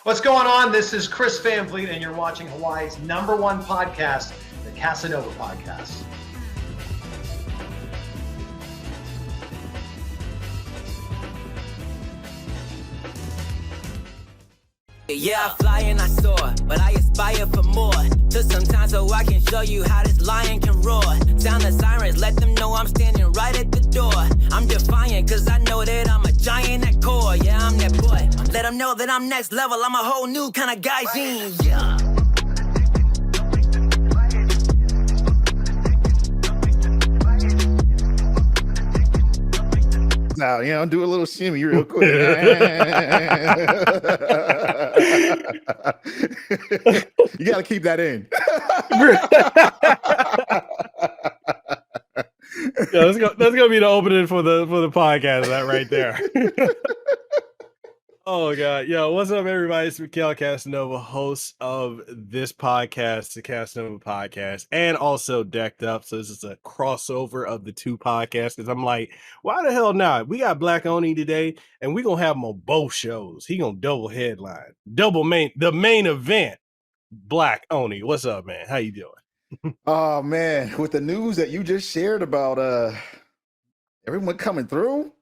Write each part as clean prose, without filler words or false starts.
What's going on? This is Chris Van Vliet, and you're watching Hawaii's #1 podcast, the Kasanova Podcast. Yeah, I fly and I soar, but I aspire for more. Took some time so I can show you how this lion can roar. Sound the sirens, let them know I'm standing right at the door. I'm defiant, cause I know that I'm a giant at core. Yeah, I'm that boy. Let them know that I'm next level. I'm a whole new kind of guy, yeah. Now, do a little shimmy real quick. You got to keep that in. Yeah, that's gonna be the opening for the podcast. That right there. Oh god, yo, what's up, everybody? It's Mekel Kasanova, host of this podcast, the Kasanova Podcast, and also Decked Up. So this is a crossover of the two podcasts. Because I'm like, why the hell not? We got Black Oni today, and we're gonna have him on both shows. He gonna double headline, the main event. Black Oni, what's up, man? How you doing? Oh man, with the news that you just shared about everyone coming through,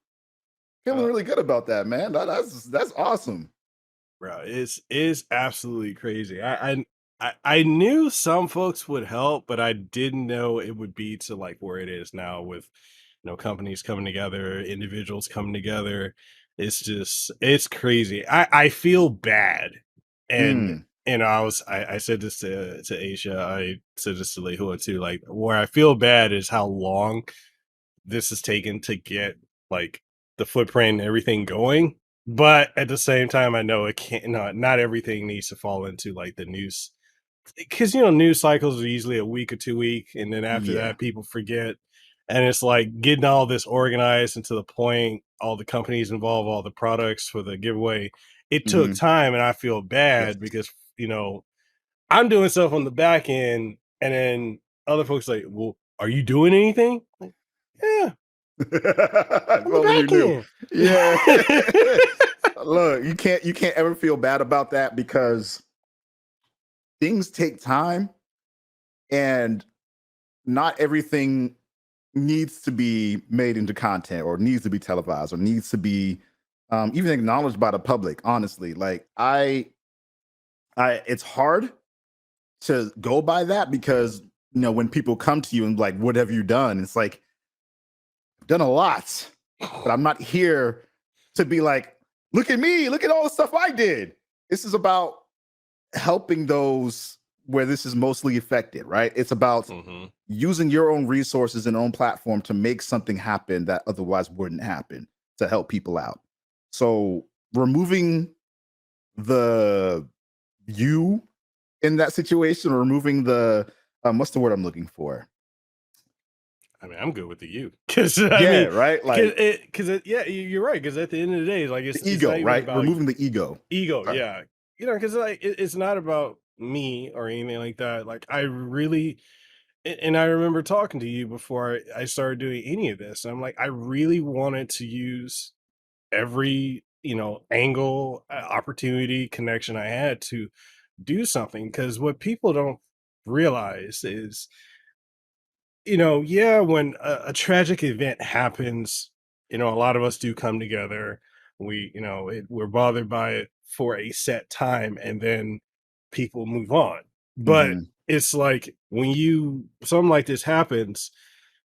feeling really good about that, man. That's awesome, bro. It's absolutely crazy. I knew some folks would help, but I didn't know it would be to like where it is now with companies coming together, individuals coming together. It's crazy. I feel bad, and I said this to Aisha. I said this to Lehua too. Like, where I feel bad is how long this has taken to get like the footprint and everything going. But at the same time, I know it can't. Not everything needs to fall into like the news, because news cycles are usually a week or 2 week, and then after that, people forget. And it's like getting all this organized and to the point, all the companies involved, all the products for the giveaway. It took time, and I feel bad because I'm doing stuff on the back end, and then other folks like, well, are you doing anything? Like, yeah. Yeah. Look, you can't ever feel bad about that, because things take time, and not everything needs to be made into content, or needs to be televised, or needs to be even acknowledged by the public. Honestly, like it's hard to go by that, because when people come to you and like, what have you done? It's like, I've done a lot, but I'm not here to be like, look at me, look at all the stuff I did. This is about helping those where this is mostly affected, right? It's about using your own resources and own platform to make something happen that otherwise wouldn't happen, to help people out. So removing the you in that situation, removing the what's the word I'm looking for? I mean, I'm good with the you, because right, like you're right. Because at the end of the day, like it's ego, it's right? about Removing the ego, right. Yeah, because like it's not about me or anything like that. Like I really, and I remember talking to you before I started doing any of this. I'm like, I really wanted to use every angle, opportunity, connection I had to do something, because what people don't realize is when a tragic event happens, a lot of us do come together. We're bothered by it for a set time, and then people move on. But it's like when something like this happens,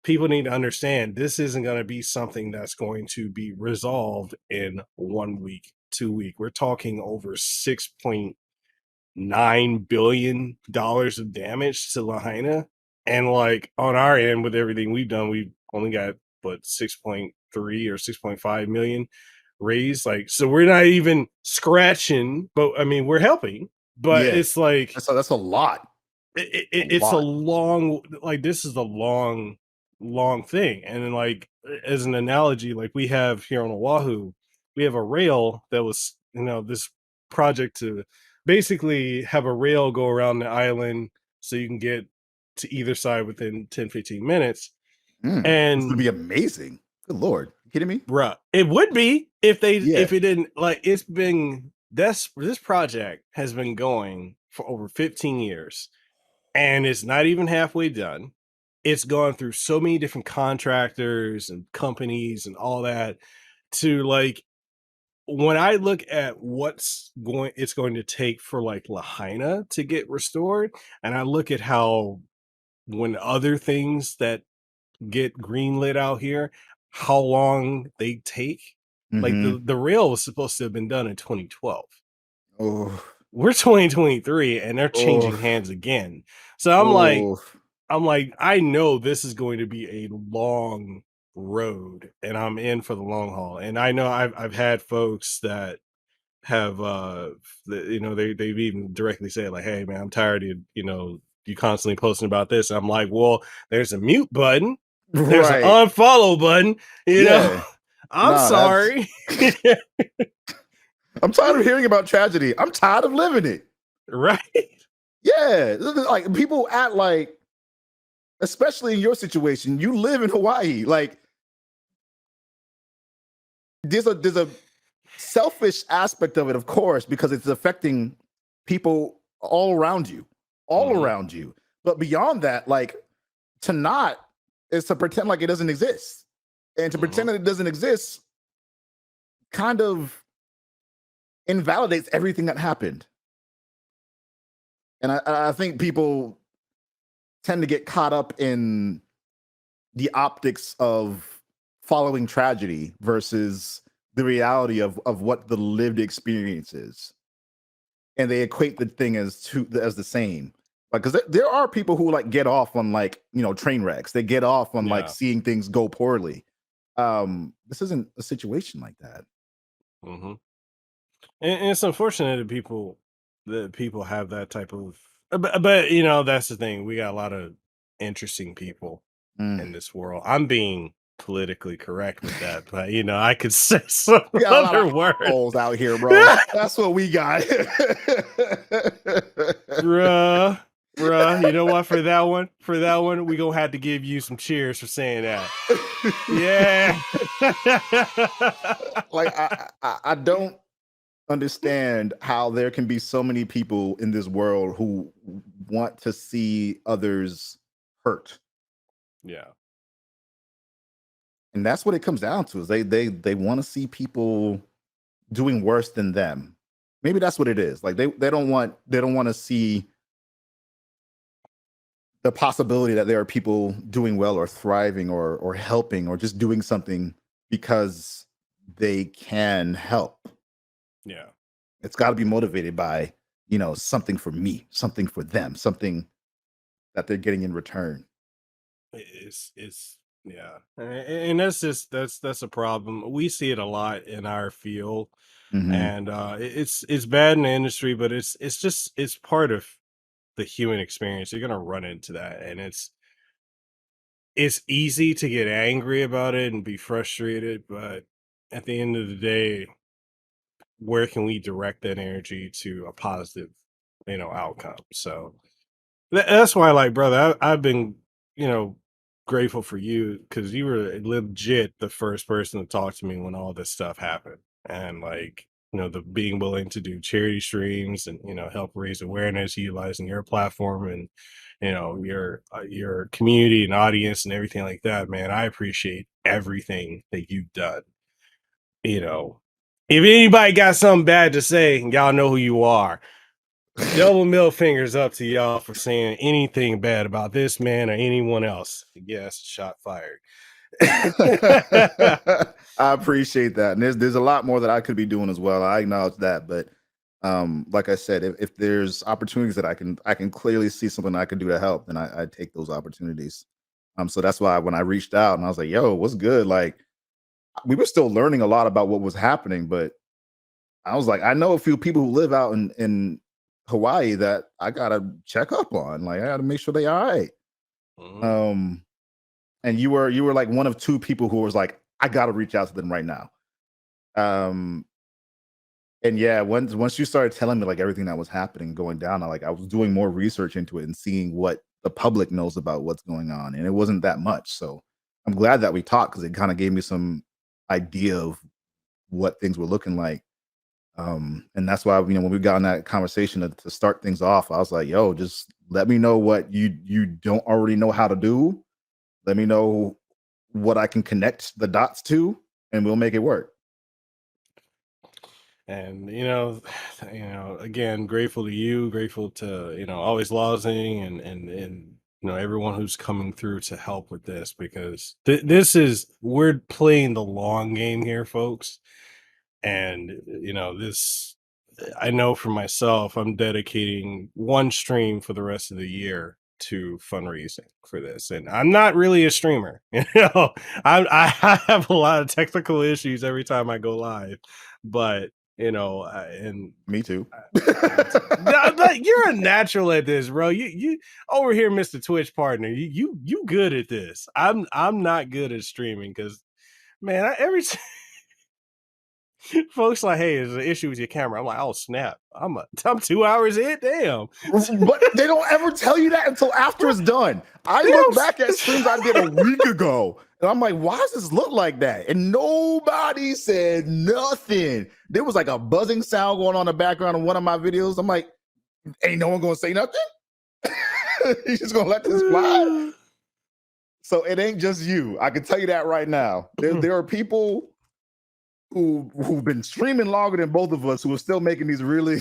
people need to understand this isn't going to be something that's going to be resolved in 1 week, 2 week. We're talking over $6.9 billion of damage to Lahaina. And like on our end, with everything we've done, we've only got 6.3 or 6.5 million raised. Like, so we're not even scratching, but I mean, we're helping. But it's like that's a lot. It's a long, like, this is a long thing. And then, like, as an analogy, like we have here on Oahu, we have a rail that was this project to basically have a rail go around the island so you can get to either side within 10-15 minutes. And this would be amazing. Good Lord, you kidding me? Bruh, it would be if it didn't, like, it's been this project has been going for over 15 years, and it's not even halfway done. It's gone through so many different contractors and companies and all that to like when I look at it's going to take for like Lahaina to get restored, and I look at how when other things that get greenlit out here, how long they take. Like Mm-hmm. the rail was supposed to have been done in 2012. Oh, We're 2023 and they're changing oh, hands again. So oh. I'm like, I know this is going to be a long road and I'm in for the long haul. And I know I've had folks that have they've even directly said like, hey man, I'm tired of you constantly posting about this. I'm like, well, there's a mute button, there's an Right. unfollow button, Yeah. I'm No, that's sorry. I'm tired of hearing about tragedy. I'm tired of living it. Right. Yeah. Like people act like, especially in your situation, you live in Hawaii. Like there's a selfish aspect of it, of course, because it's affecting people all around you, Mhm. But beyond that, like to not is to pretend like it doesn't exist. And to Mhm. pretend that it doesn't exist kind of invalidates everything that happened. And I think people tend to get caught up in the optics of following tragedy versus the reality of what the lived experience is. And they equate the thing as the same. Like, because there are people who like get off on like train wrecks. They get off on like Yeah. seeing things go poorly. This isn't a situation like that. Mhm. And it's unfortunate that people have that type of but that's the thing. We got a lot of interesting people Mm. in this world. I'm being politically correct with that, but I could say some We got a lot other of word. assholes out here, bro. That's what we got. Bruh. You know what? For that one, we gonna have to give you some cheers for saying that. Yeah. Like I don't understand how there can be so many people in this world who want to see others hurt. Yeah. And that's what it comes down to is they want to see people doing worse than them. Maybe that's what it is. Like they don't want to see the possibility that there are people doing well or thriving or helping or just doing something because they can help. Yeah. It's got to be motivated by, something for me, something for them, something that they're getting in return. It's yeah, and that's a problem. We see it a lot in our field, Hmm. and it's bad in the industry, but it's part of the human experience. You're gonna run into that, and it's easy to get angry about it and be frustrated, but at the end of the day, where can we direct that energy to a positive, outcome? So that's why, like, brother, I've been, you know, grateful for you because you were legit the first person to talk to me when all this stuff happened. And like, the being willing to do charity streams and, help raise awareness utilizing your platform and, your community and audience and everything like that, man. I appreciate everything that you've done. You know, if anybody got something bad to say, y'all know who you are. Double middle fingers up to y'all for saying anything bad about this man or anyone else. Yes, shot fired. I appreciate that. And there's a lot more that I could be doing as well. I acknowledge that, but like I said, if there's opportunities that I can clearly see something I can do to help, then I take those opportunities. So that's why when I reached out and I was like, "Yo, what's good?" Like we were still learning a lot about what was happening, but I was like, I know a few people who live out in Hawaii that I gotta check up on. Like I gotta make sure they all right. Mhm. Um, and you were like one of two people who was like, I gotta reach out to them right now. Um, and yeah, once you started telling me like everything that was happening going down, I was doing more research into it and seeing what the public knows about what's going on, and it wasn't that much. So I'm glad that we talked because it kind of gave me some idea of what things were looking like. And that's why, when we got in that conversation to start things off, I was like, yo, just let me know what you don't already know how to do. Let me know what I can connect the dots to, and we'll make it work. And again, grateful to you, grateful to always Lozing and everyone who's coming through to help with this, because we're playing the long game here, folks. And this, I know for myself, I'm dedicating one stream for the rest of the year to fundraising for this, and I'm not really a streamer. I have a lot of technical issues every time I go live, but and Me too. you're a natural at this, bro. You over here, Mr. Twitch partner. You good at this. I'm not good at streaming, because man, folks like, hey, there's an issue with your camera. I'm like, oh snap! I'm 2 hours in. Damn. But they don't ever tell you that until after it's done. I look back at streams I did a week ago, and I'm like, why does this look like that? And nobody said nothing. There was like a buzzing sound going on in the background of one of my videos. I'm like, ain't no one gonna say nothing? You just gonna let this fly? So it ain't just you. I can tell you that right now. There are people who've been streaming longer than both of us who are still making these really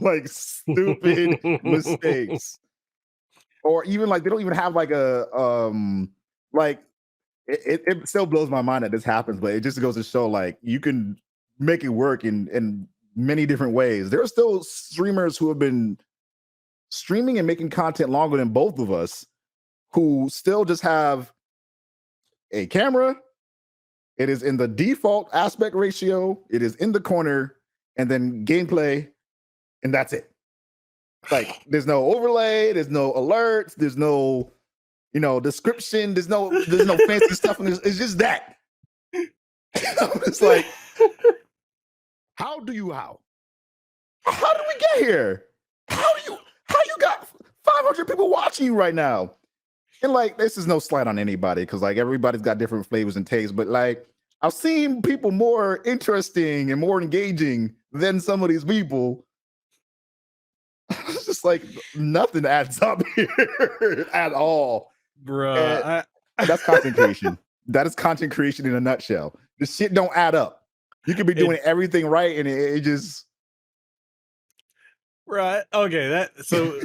like stupid mistakes, or even like they don't even have like a like it still blows my mind that this happens, but it just goes to show like you can make it work in many different ways. There are still streamers who have been streaming and making content longer than both of us who still just have a camera. It is in the default aspect ratio. It is in the corner, and then gameplay, and that's it. Like, there's no overlay, there's no alerts, there's no, description, there's no fancy stuff, and it's just that. It's like, how did we get here? How you got 500 people watching you right now? And like, this is no slight on anybody, because like everybody's got different flavors and tastes, but like I've seen people more interesting and more engaging than some of these people. It's just like nothing adds up here at all, bro. That's content creation. That is content creation in a nutshell. This shit don't add up. You could be doing everything right, and it just. Right. Okay. So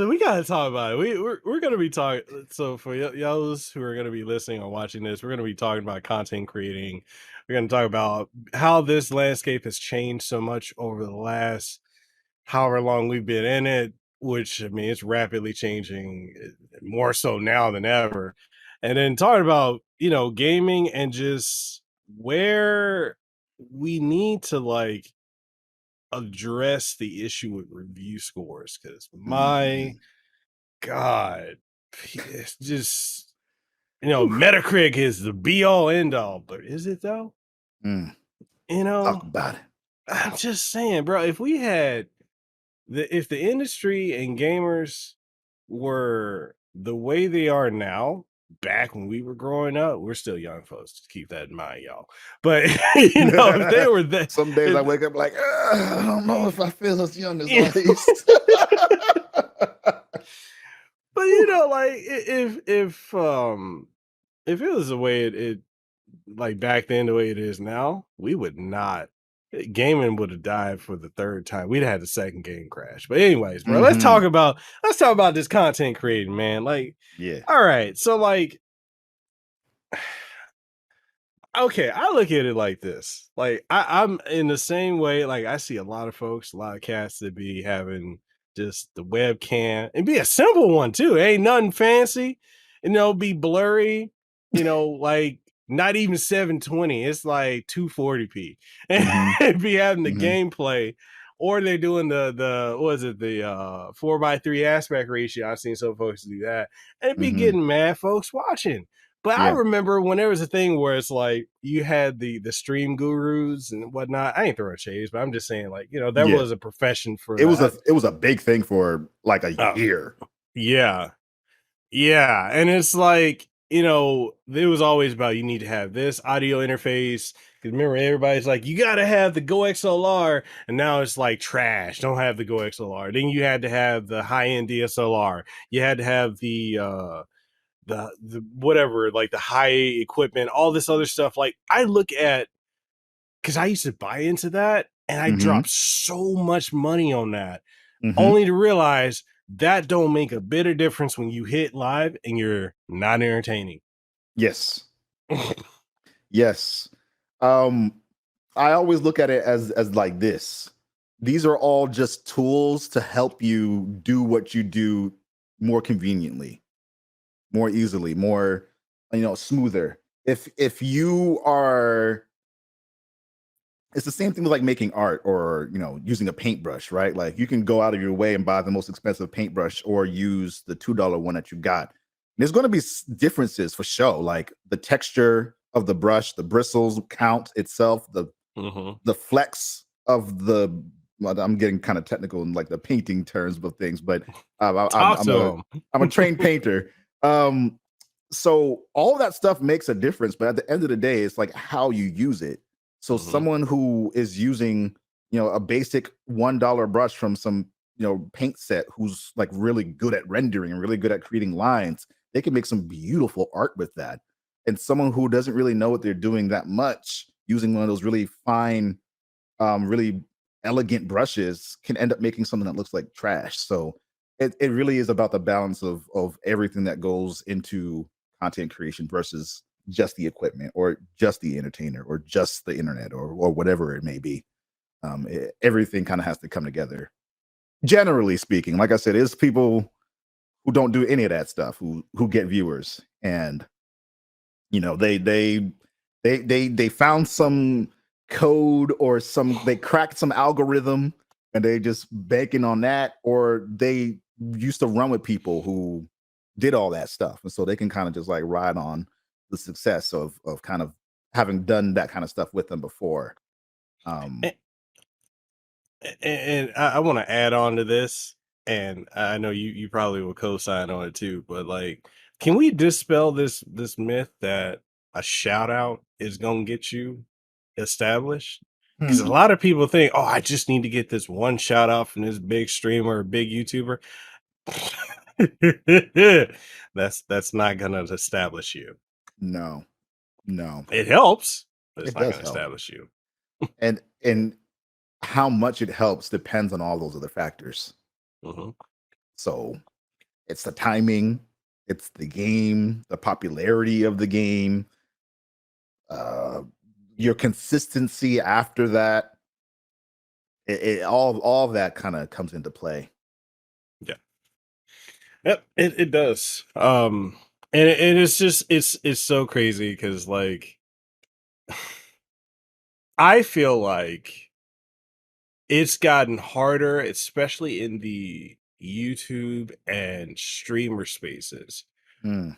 we gotta talk about it. We're gonna be talking. So for y'all who are gonna be listening or watching this, we're gonna be talking about content creating. We're gonna talk about how this landscape has changed so much over the last however long we've been in it. Which, I mean, it's rapidly changing, more so now than ever. And then talking about gaming and just where we need to like address the issue with review scores, because my God, it's just Metacritic is the be all end all, but is it though? Talk about it. I'm just saying, bro, if the industry and gamers were the way they are now, back when we were growing up, we're still young folks, just keep that in mind, y'all. But if they were that, some days I wake up like, I don't know if I feel as young as I used to. But like if it was the way it like back then the way it is now, we would not. Gaming would have died for the third time. We'd have had the second game crash. But anyways, bro, let's talk about this content creating, man. Like, yeah. All right. So like, okay, I look at it like this. Like I'm in the same way. Like I see a lot of folks, a lot of cats that be having just the webcam and be a simple one too. It ain't nothing fancy, be blurry, like not even 720. It's like 240p, and be having the gameplay, or they're doing the what is it, the 4:3 aspect ratio. I've seen some folks do that, and be getting mad folks watching. But I remember when there was a thing where it's like you had the stream gurus and whatnot. I ain't throwing shades, but I'm just saying, like, there was a profession for it. It was a big thing for like a year. Yeah. And it's like, it was always about you need to have this audio interface, Because remember, everybody's like, you got to have the Go XLR, and now it's like trash. Don't have the Go XLR. Then you had to have the high end DSLR. You had to have the whatever, like the high equipment, all this other stuff. Like I look at, because I used to buy into that, and I Mm-hmm. dropped so much money on that, Mm-hmm. only to realize that don't make a bit of difference when you hit live and you're not entertaining. Yes. Yes. I always look at it as like this. These are all just tools to help you do what you do more conveniently, more easily, more, smoother. If you are, it's the same thing with like making art or, using a paintbrush, right? Like you can go out of your way and buy the most expensive paintbrush or use the $2 one that you got. There's going to be differences for sure, like the texture of the brush, the bristles count itself, the flex of the. Well, I'm getting kind of technical in like the painting terms of things, but I'm a trained painter. So all that stuff makes a difference, but at the end of the day, it's like how you use it. So someone who is using, a basic $1 brush from some, paint set, who's like really good at rendering and really good at creating lines, they can make some beautiful art with that. And someone who doesn't really know what they're doing that much, using one of those really fine, really elegant brushes, can end up making something that looks like trash. So it really is about the balance of everything that goes into content creation versus just the equipment or just the entertainer or just the internet or whatever it may be. Everything kind of has to come together. Generally speaking, like I said, it's people who don't do any of that stuff who get viewers, and they found some code or they cracked some algorithm and they just banking on that, or they used to run with people who did all that stuff, and so they can kind of just like ride on the success of kind of having done that kind of stuff with them before. And I want to add on to this, and I know you probably will co-sign on it too, but like, can we dispel this myth that a shout out is gonna get you established? Because a lot of people think, oh, I just need to get this one shout out from this big streamer or big YouTuber. That's not gonna establish you. No. It helps, but it's It not does gonna help. establish you. And how much it helps depends on all those other factors. So it's the timing, it's the game, the popularity of the game, your consistency after that. All that kind of comes into play. Yeah. Yep, it does. And it's just it's so crazy because like I feel like it's gotten harder, especially in the YouTube and streamer spaces, Mm,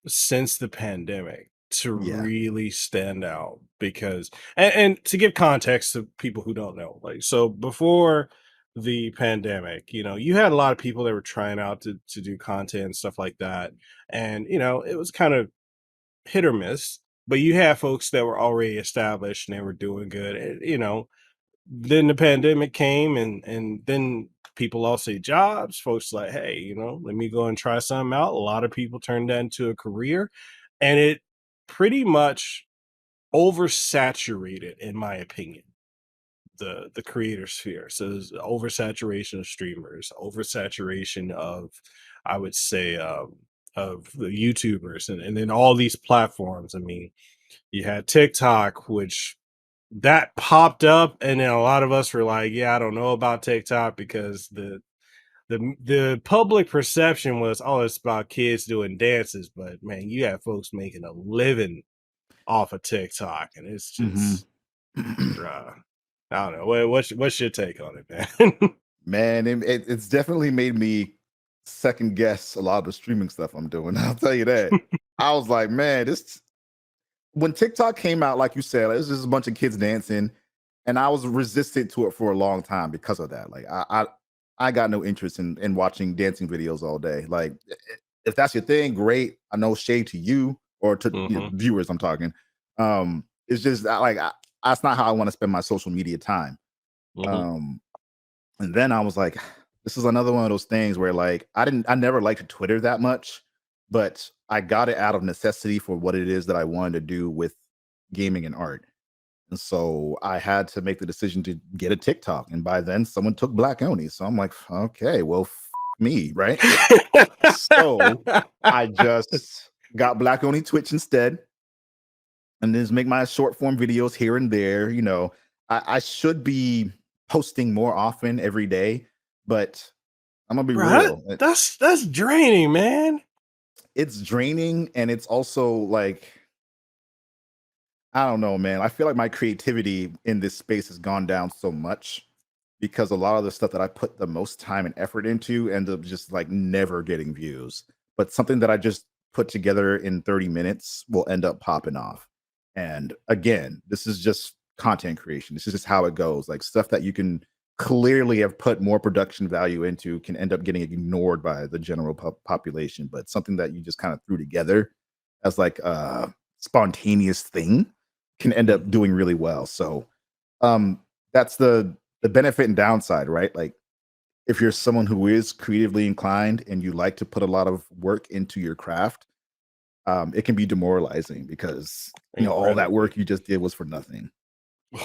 since the pandemic to yeah. really stand out because and to give context to people who don't know, like so before the pandemic, you had a lot of people that were trying out to do content and stuff like that. And it was kind of hit or miss, but you had folks that were already established and they were doing good. And, then the pandemic came and then people lost their jobs. Folks like, hey, let me go and try something out. A lot of people turned that into a career, and it pretty much oversaturated, in my opinion, the creator sphere. So there's oversaturation of streamers, oversaturation of, I would say, of the YouTubers, and then all these platforms. I mean, you had TikTok, which that popped up, and then a lot of us were like, yeah, I don't know about TikTok because the public perception was, oh, it's about kids doing dances, but man, you have folks making a living off of TikTok, and it's just I don't know. What's your take on it, man? Man, it's definitely made me second guess a lot of the streaming stuff I'm doing. I'll tell you that. I was like, man, when TikTok came out, like you said, it was just a bunch of kids dancing, and I was resistant to it for a long time because of that. Like I got no interest in watching dancing videos all day. Like if that's your thing, great. I know shade to you or to viewers I'm talking. it's just like that's not how I want to spend my social media time. Mhm. Um, and then I was like, this is another one of those things where like I never liked Twitter that much, but I got it out of necessity for what it is that I wanted to do with gaming and art. And so I had to make the decision to get a TikTok. And by then someone took Black Oni. So I'm like, okay, well, me, right? So I just got Black Oni Twitch instead, and then just make my short form videos here and there. You know, I should be posting more often every day, but I'm gonna be Bro, real. that's draining, man. It's draining, and it's also like I don't know, man. I feel like my creativity in this space has gone down so much because a lot of the stuff that I put the most time and effort into ends up just like never getting views. But something that I just put together in 30 minutes will end up popping off. And again, this is just content creation. This is just how it goes. Like stuff that you can clearly have put more production value into can end up getting ignored by the general population. But something that you just kind of threw together as like a spontaneous thing can end up Mhm. doing really well. So that's the benefit and downside, right? Like if you're someone who is creatively inclined and you like to put a lot of work into your craft, it can be demoralizing because all that Incredibly. work you just did was for nothing. Bro,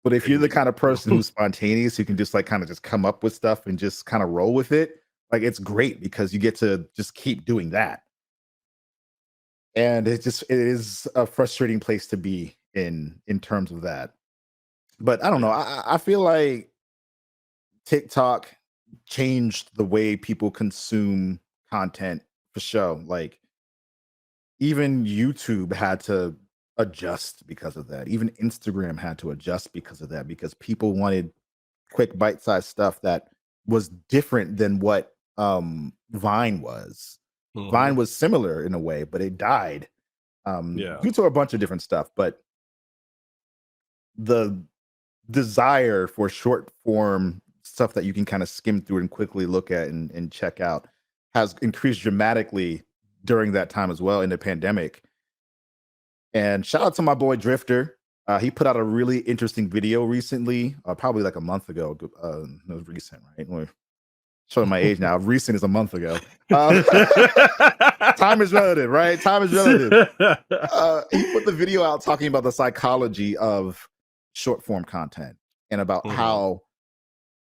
But if you're the and kind of person who's spontaneous, who can just like kind of just come up with stuff and just kind of roll with it, like it's great because you get to just keep doing that. And it is a frustrating place to be in terms of that. But I don't know. yeah. I feel like TikTok changed the way people consume content for sure. Like even YouTube had to adjust because of that. Even Instagram had to adjust because of that because people wanted quick bite-sized stuff that was different than what Vine was. Mhm. Vine was similar in a way, but it died Yeah. due to a bunch of different stuff. But the desire for short form stuff that you can kind of skim through and quickly look at and check out has increased dramatically during that time as well in the pandemic. And shout out to my boy Drifter. He put out a really interesting video recently, probably like a month ago. It was recent, right? We're showing my age now. Recent is a month ago. Time is relative, right? Time is relative. He put the video out talking about the psychology of short form content and about Mhm. how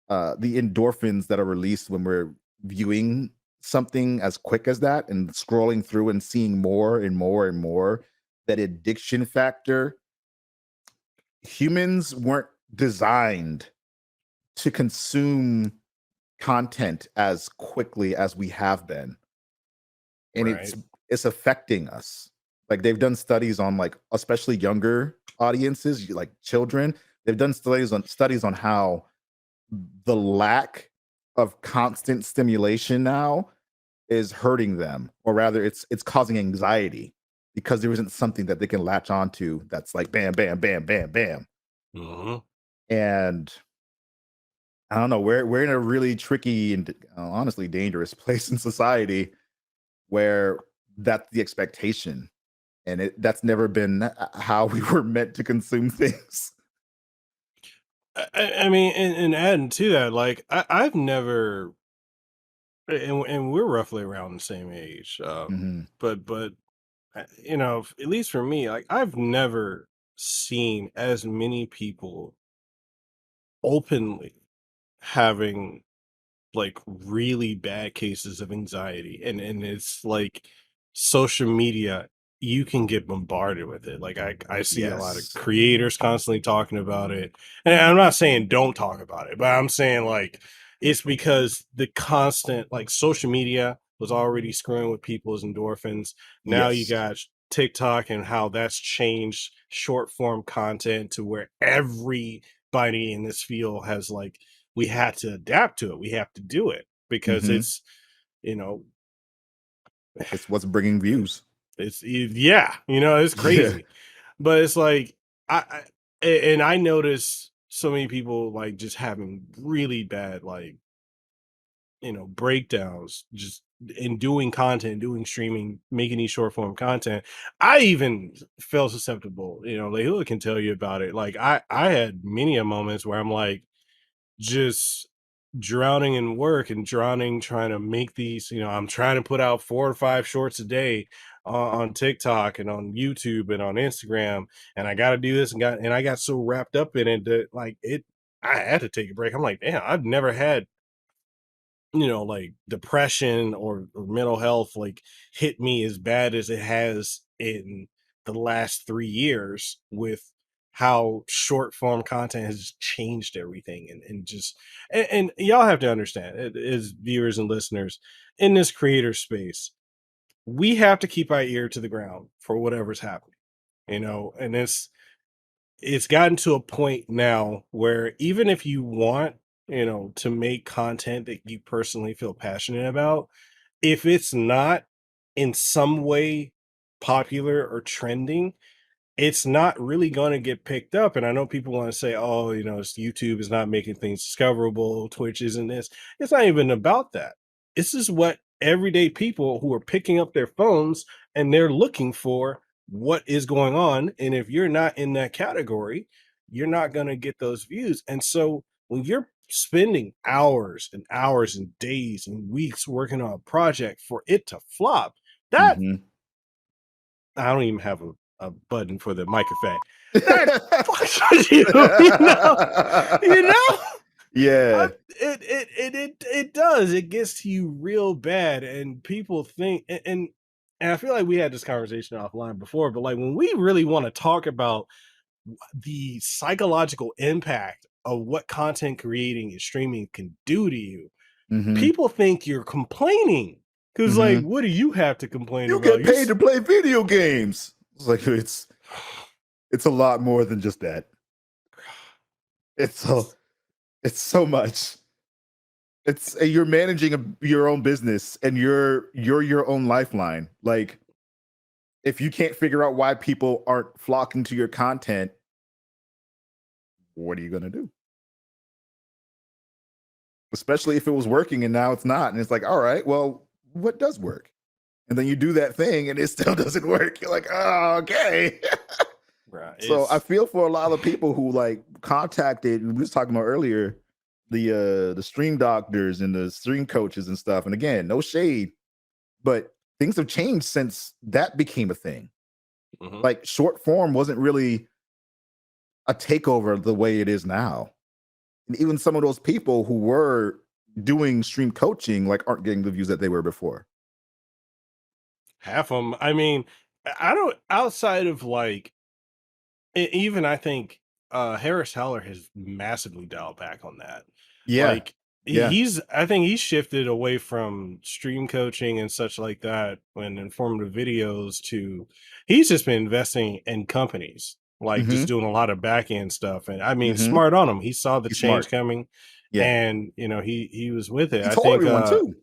the endorphins that are released when we're viewing something as quick as that and scrolling through and seeing more and more and more, that addiction factor, humans weren't designed to consume content as quickly as we have been, and Right. it's affecting us. Like they've done studies on like especially younger audiences, like children. They've done studies on how the lack of constant stimulation now is hurting them, or rather it's causing anxiety because there isn't something that they can latch onto that's like bam bam bam bam bam. Mhm. And I don't know, we're in a really tricky and honestly dangerous place in society where that's the expectation, and that's never been how we were meant to consume things. I mean, and adding to that, like I've never, and we're roughly around the same age. Mhm. But at least for me, like I've never seen as many people openly having like really bad cases of anxiety, and it's like social media, you can get bombarded with it. Like I see a lot of Yes. creators constantly talking about it, and I'm not saying don't talk about it, but I'm saying like it's because the constant, like, social media was already screwing with people's endorphins. Now you Yes. got TikTok and how that's changed short form content to where everybody in this field has like, we had to adapt to it. We have to do it because Mhm. you know, It's what's bringing views. yeah, it's Yeah. crazy. But it's like and I notice so many people like just having really bad like breakdowns just in doing content, doing streaming, making these short form content. I even felt susceptible. Leila can tell you about it. Like I had many a moments where I'm like just drowning in work and drowning trying to make these. I'm trying to put out 4 or 5 shorts a day on TikTok and on YouTube and on Instagram, and I got to do this and I got so wrapped up in it that like it. I had to take a break. I'm like, damn, I've never had like depression or mental health like hit me as bad as it has in the last 3 years with how short form content has changed everything and just and y'all have to understand as viewers and listeners in this creator space, we have to keep our ear to the ground for whatever's happening, and it's gotten to a point now where even if you want, to make content that you personally feel passionate about, if it's not in some way popular or trending, it's not really going to get picked up. And I know people want to say, oh, YouTube is not making things discoverable. Twitch isn't this. It's not even about that. This is what everyday people who are picking up their phones and they're looking for what is going on. And if you're not in that category, you're not going to get those views. And so when you're spending hours and hours and days and weeks working on a project for it to flop, that Mhm. I don't even have a button for the mic effect. That fucks with you know? Yeah. It does. It gets to you real bad, and people think, and I feel like we had this conversation offline before, but like when we really want to talk about the psychological impact of what content creating and streaming can do to you, Mhm. people think you're complaining. Because, like, Mhm. what do you have to complain You about? get paid to play video games. It's like it's a lot more than just that. It's it's so much. It's you're managing your own business and you're your own lifeline. Like if you can't figure out why people aren't flocking to your content, what are you going to do? Especially if it was working and now it's not. And it's like, all right, well, what does work? And then you do that thing and it still doesn't work. You're like, oh, okay. Right. So I feel for a lot of people who like contacted, we was talking about earlier, the stream doctors and the stream coaches and stuff. And again, no shade, but things have changed since that became a thing. Mhm. Like short form wasn't really a takeover the way it is now. And even some of those people who were doing stream coaching like aren't getting the views that they were before. Half of them. I mean, I don't, outside of like, even I think Harris Heller has massively dialed back on that. Yeah. Like, Yeah. I think he's shifted away from stream coaching and such like that and informative videos to, he's just been investing in companies, like just Hmm. doing a lot of back end stuff. And I mean, Hmm. smart on him. He saw the He's change smart. coming Yeah. and, he was with it. He I told think, everyone too.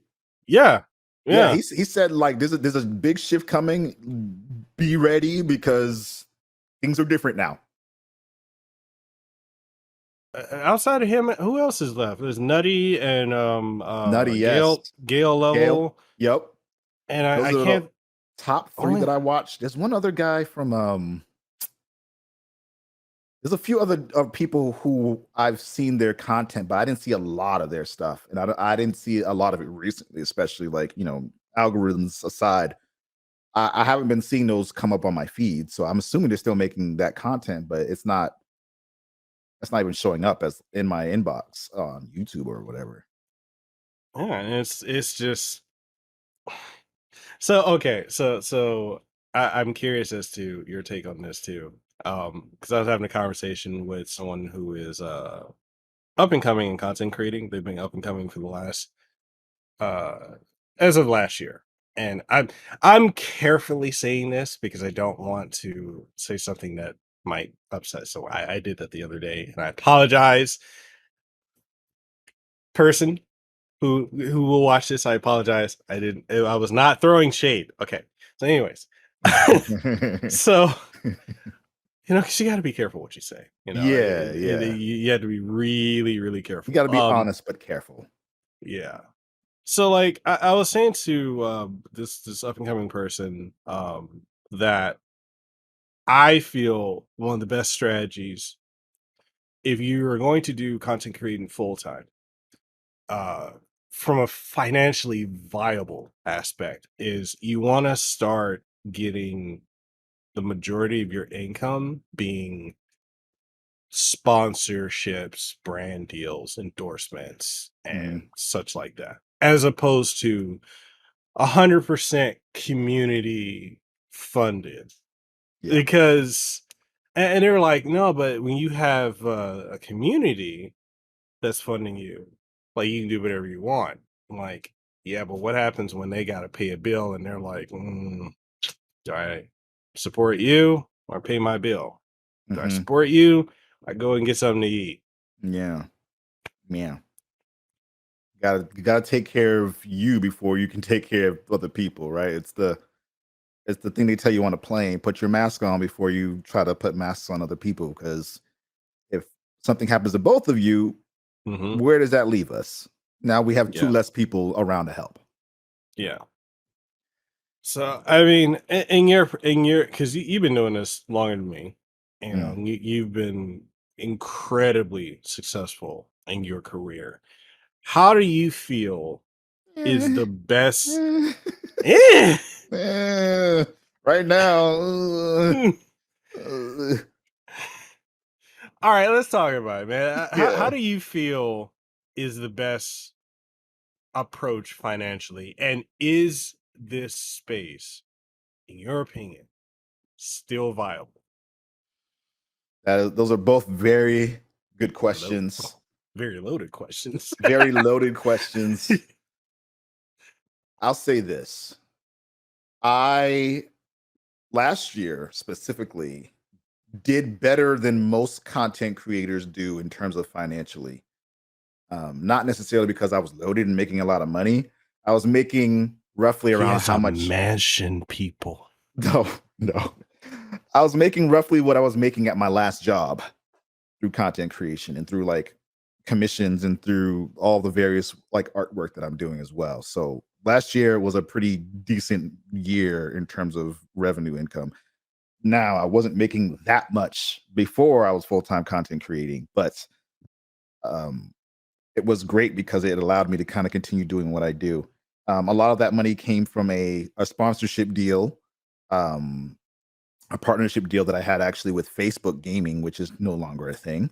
yeah, Yeah, yeah. he said like there's a big shift coming. Be ready because things are different now. Outside of him, who else is left? There's Nutty and Nutty, yes. Gail Gale. Level, Yep. and Those I are the can't top three only that I watched. There's one other guy from there's a few other people who I've seen their content, but I didn't see a lot of their stuff. And I didn't see a lot of it recently, especially like, algorithms aside. I haven't been seeing those come up on my feed. So I'm assuming they're still making that content, but it's not even showing up as in my inbox on YouTube or whatever. yeah, it's just so okay. So I'm curious as to your take on this too. Because I was having a conversation with someone who is up and coming in content creating. They've been up and coming for the last uh as of last year. And I'm carefully saying this because I don't want to say something that might upset. So I did that the other day and I apologize. Person who will watch this, I apologize. I was not throwing shade. Okay. So anyways. So, because you got to be careful what you say. Yeah, yeah. You have to be really, really You careful. got to be honest but careful. Yeah. So like I was saying to this up and coming person that I feel one of the best strategies if you are going to do content creating full time, uh, from a financially viable aspect, is you want to start getting the majority of your income being sponsorships, brand deals, endorsements, Mhm. and such like that, as opposed to 100% community funded. Yeah. Because and they were like, no, but when you have a community that's funding you, like you can do whatever you want. I'm like, yeah, but what happens when they got to pay a bill and they're like, do I support you or pay my bill? Do I Mhm. support you? I go and get something to eat. Yeah. Yeah. You gotta take care of you before you can take care of other people, right? It's the thing they tell you on a plane. Put your mask on before you try to put masks on other people. Because if something happens to both of you, Hmm. where does that leave us? Now we have two Yeah, less people around to help. yeah. So I mean, in your because you've been doing this longer than me, Mm. you've been incredibly successful in your career. How do you feel is Eh, the best? eh, Eh, eh, right now, mm. uh, All right, let's talk about it, man. How yeah. do you feel is the best approach financially, and is this space, in your opinion, still viable? Those are both very good Load, questions. very loaded questions. Very loaded questions. I'll say this. I last year specifically did better than most content creators do in terms of financially. Not necessarily because I was loaded and making a lot of money. I was making roughly He around has how a much. mansion, people. No, no. I was making roughly what I was making at my last job through content creation and through like commissions and through all the various like artwork that I'm doing as well. So last year was a pretty decent year in terms of revenue income. Now, I wasn't making that much before I was full-time content creating, but um it was great because it allowed me to kind of continue doing what I do. A lot of that money came from a sponsorship deal, um, a partnership deal that I had actually with Facebook Gaming, which is no longer a thing.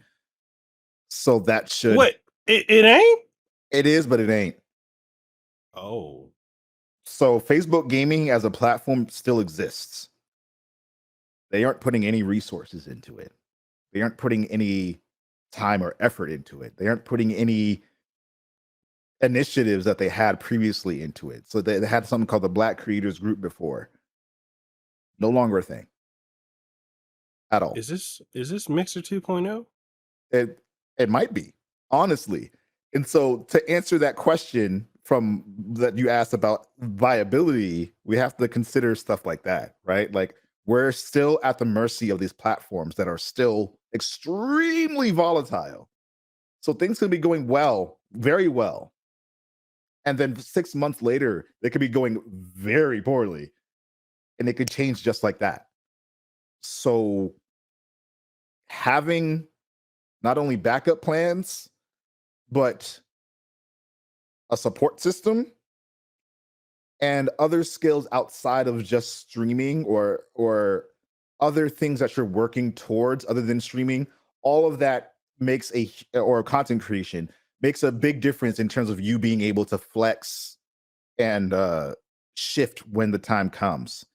So that should What? It ain't? it is, but it ain't. Oh, So Facebook Gaming as a platform still exists. They aren't putting any resources into it. They aren't putting any time or effort into it. They aren't putting any initiatives that they had previously into it. So they had something called the Black Creators Group before. No longer a thing at all. is this Mixer 2.0? It it might be, honestly. And so to answer that question from that you asked about viability, we have to consider stuff like that, right? Like we're still at the mercy of these platforms that are still extremely volatile. So things can be going well, very well. And then 6 months later, they could be going very poorly and it could change just like that. So having not only backup plans, but a support system and other skills outside of just streaming or other things that you're working towards other than streaming, all of that makes or content creation makes a big difference in terms of you being able to flex and shift when the time comes.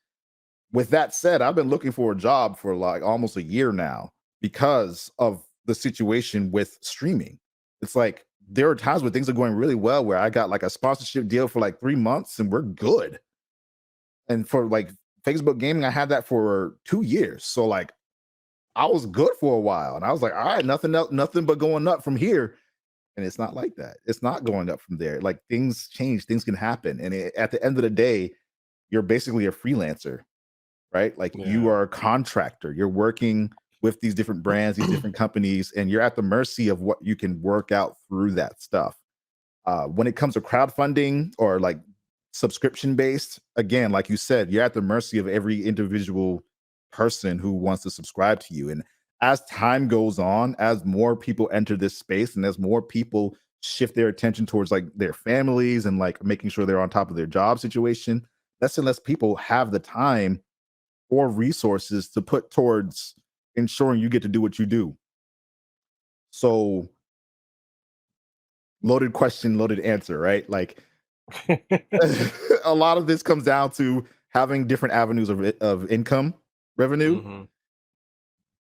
With that said, I've been looking for a job for like almost a year now because of the situation with streaming. It's like there are times where things are going really well where I got like a sponsorship deal for like 3 months and we're good. And for like Facebook gaming, I had that for 2 years. So like I was good for a while. And I was like, all right, nothing else, nothing but going up from here. And it's not like that. It's not going up from there. Like things change, things can happen. And at the end of the day, you're basically a freelancer, right? Like you Yeah. are a contractor. You're working with these different brands, these different companies, and you're at the mercy of what you can work out through that stuff. When it comes to crowdfunding or like subscription based, again, like you said, you're at the mercy of every individual person who wants to subscribe to you. And as time goes on, as more people enter this space and as more people shift their attention towards like their families and like making sure they're on top of their job situation, less and less people have the time or resources to put towards ensuring you get to do what you do. So, loaded question, loaded answer, right? Like a lot of this comes down to having different avenues of income revenue. Mhm.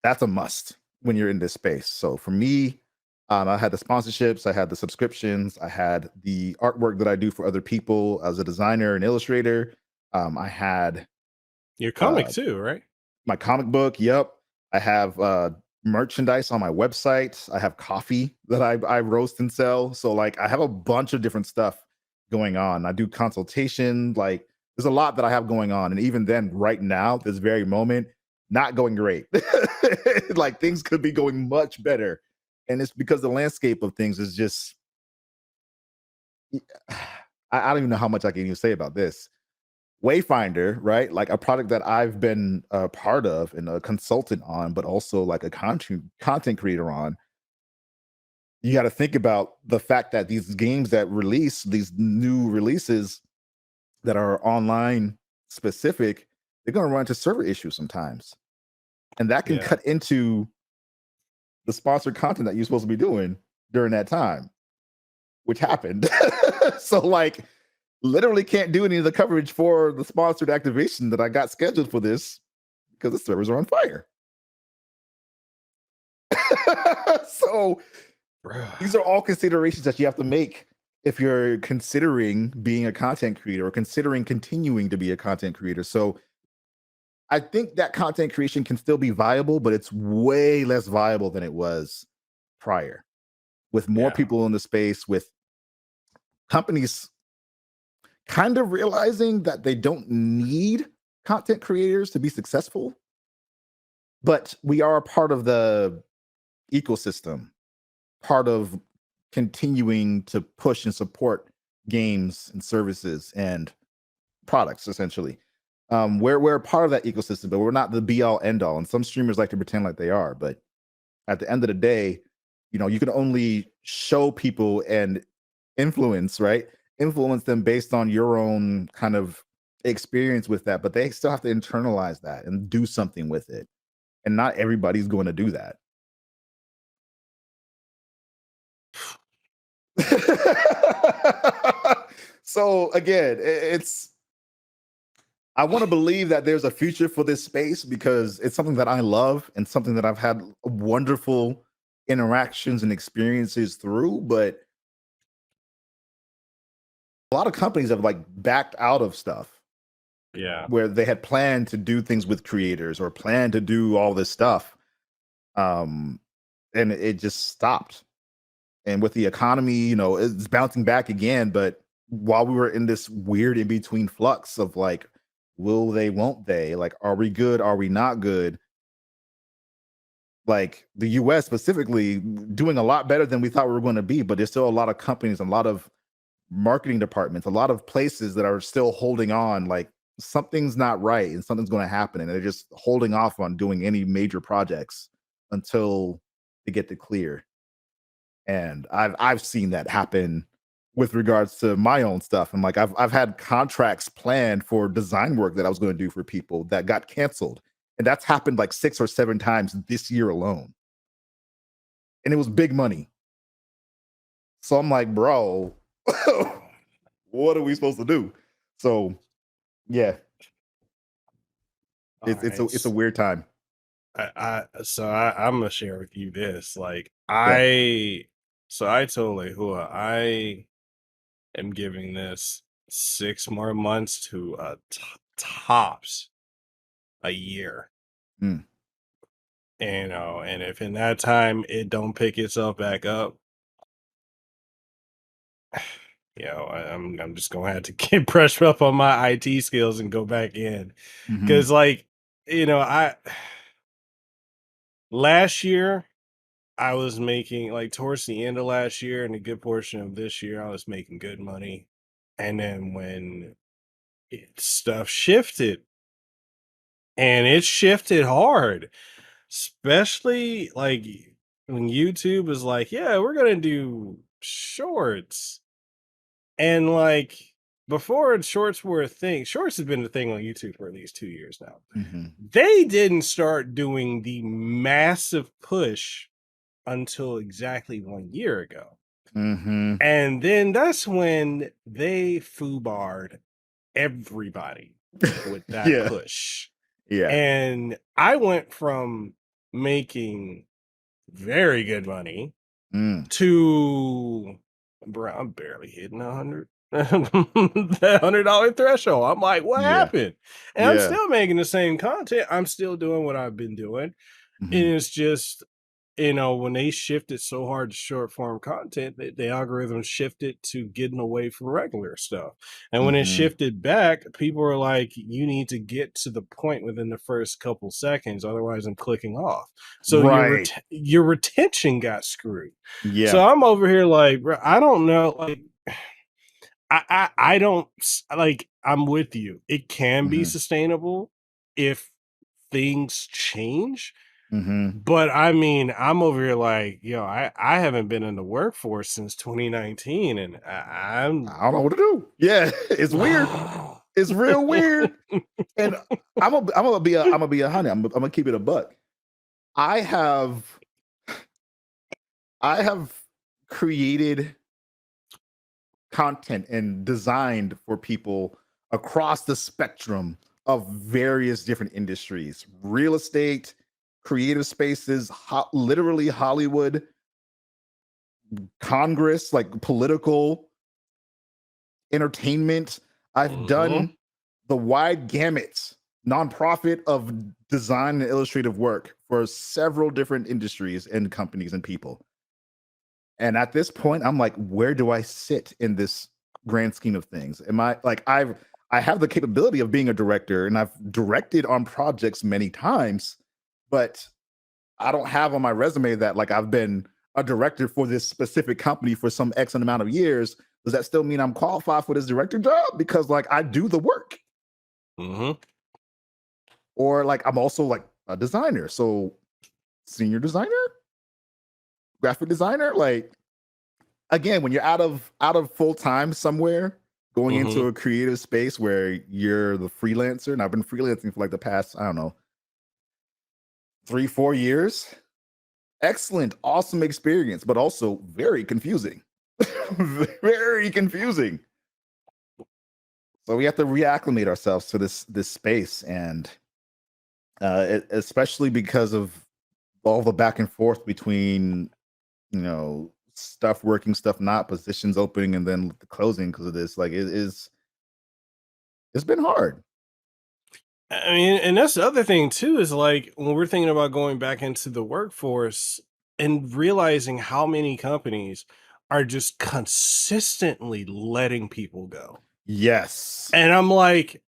That's a must when you're in this space. So for me, I had the sponsorships, I had the subscriptions, I had the artwork that I do for other people as a designer and illustrator. I had Your comic uh, too, right? my comic book. Yep. I have merchandise on my website. I have coffee that I roast and sell. So like I have a bunch of different stuff going on. I do consultation. Like there's a lot that I have going on. And even then, right now, this very moment, not going great. Like things could be going much better. And it's because the landscape of things is just I don't even know how much I can even say about this. Wayfinder, right? Like a product that I've been a part of and a consultant on, but also like a content creator on. You got to think about the fact that these games that release, these new releases that are online specific, they're going to run into server issues sometimes. And that can Yeah. cut into the sponsored content that you're supposed to be doing during that time, which happened. So like literally can't do any of the coverage for the sponsored activation that I got scheduled for this because the servers are on fire. So these are all considerations that you have to make if you're considering being a content creator or considering continuing to be a content creator. So I think that content creation can still be viable, but it's way less viable than it was prior. With more Yeah. people in the space, with companies kind of realizing that they don't need content creators to be successful, but we are a part of the ecosystem, part of continuing to push and support games and services and products, essentially. We're a part of that ecosystem, but we're not the be all end all. And some streamers like to pretend like they are, but at the end of the day, you know, you can only show people and influence, right? Influence them based on your own kind of experience with that, but they still have to internalize that and do something with it. And not everybody's going to do that. So again, it's I want to believe that there's a future for this space because it's something that I love and something that I've had wonderful interactions and experiences through, but a lot of companies have like backed out of stuff Yeah. where they had planned to do things with creators or planned to do all this stuff. And it just stopped. And with the economy, you know, it's bouncing back again. But while we were in this weird in between flux of like, will they, won't they? Like, are we good? Are we not good? Like the US specifically doing a lot better than we thought we were going to be. But there's still a lot of companies, a lot of marketing departments, a lot of places that are still holding on. Like something's not right and something's going to happen. And they're just holding off on doing any major projects until they get the clear. And I've seen that happen with regards to my own stuff. And like I've had contracts planned for design work that I was going to do for people that got canceled. And that's happened like 6 or 7 times this year alone. And it was big money. So I'm like, bro, what are we supposed to do? So yeah, All it's a right. weird time. I'm gonna share with you this. Like Yeah. I told Lehua I am giving this 6 more months to tops a year. Mm. You know, and if in that time it don't pick itself back up, you know, I'm just gonna have to get brushed up on my IT skills and go back in. Mhm. Cause like, you know, last year I was making like towards the end of last year and a good portion of this year, I was making good money. And then when stuff shifted, and it shifted hard, especially like when YouTube is like, yeah, we're gonna do shorts. And like before shorts were a thing, shorts have been a thing on YouTube for at least 2 years now. Mhm. They didn't start doing the massive push until exactly 1 year ago. Mhm. And then that's when they foobarred everybody with that Yeah. push. Yeah. And I went from making very good money Mm. to, bro, I'm barely hitting 100 that $100 threshold. I'm like, what Yeah. happened? And I'm Yeah. still making the same content. I'm still doing what I've been doing. And Mhm. it's just, when they shifted so hard to short form content, the algorithm shifted to getting away from regular stuff. And when it Mhm. shifted back, people were like, you need to get to the point within the first couple seconds, otherwise I'm clicking off. So Right. your retention got screwed. So Yeah. I'm over here like, bro, I don't know, like I don't like, I'm with you. It can be Mhm. sustainable if things change. Mhm. But I mean, I'm over here like, I haven't been in the workforce since 2019, and I'm I don't know what to do. Yeah, it's weird. It's real weird. And I'm gonna be a honey. I'm gonna keep it a buck. I have I have created content and designed for people across the spectrum of various different industries: real estate, creative spaces, literally Hollywood, Congress, like political, entertainment. I've Mhm. done the wide gamut, nonprofit of design and illustrative work for several different industries and companies and people. And at this point, I'm like, where do I sit in this grand scheme of things? Am I like I have the capability of being a director and I've directed on projects many times, but I don't have on my resume that like I've been a director for this specific company for some X amount of years. Does that still mean I'm qualified for this director job? Because like I do the work. Mhm. Or like I'm also like a designer. So senior designer, graphic designer, like again, when you're out of full time somewhere, going into Mhm. a creative space where you're the freelancer, and I've been freelancing for like the past, I don't know, 3-4 years. Excellent, awesome experience, but also very confusing. Very confusing. So we have to reacclimate ourselves to this space, and especially because of all the back and forth between stuff working, stuff not, positions opening, and then the closing because of this. Like it's been hard. I mean, and that's the other thing too, is like when we're thinking about going back into the workforce and realizing how many companies are just consistently letting people go. Yes. And I'm like,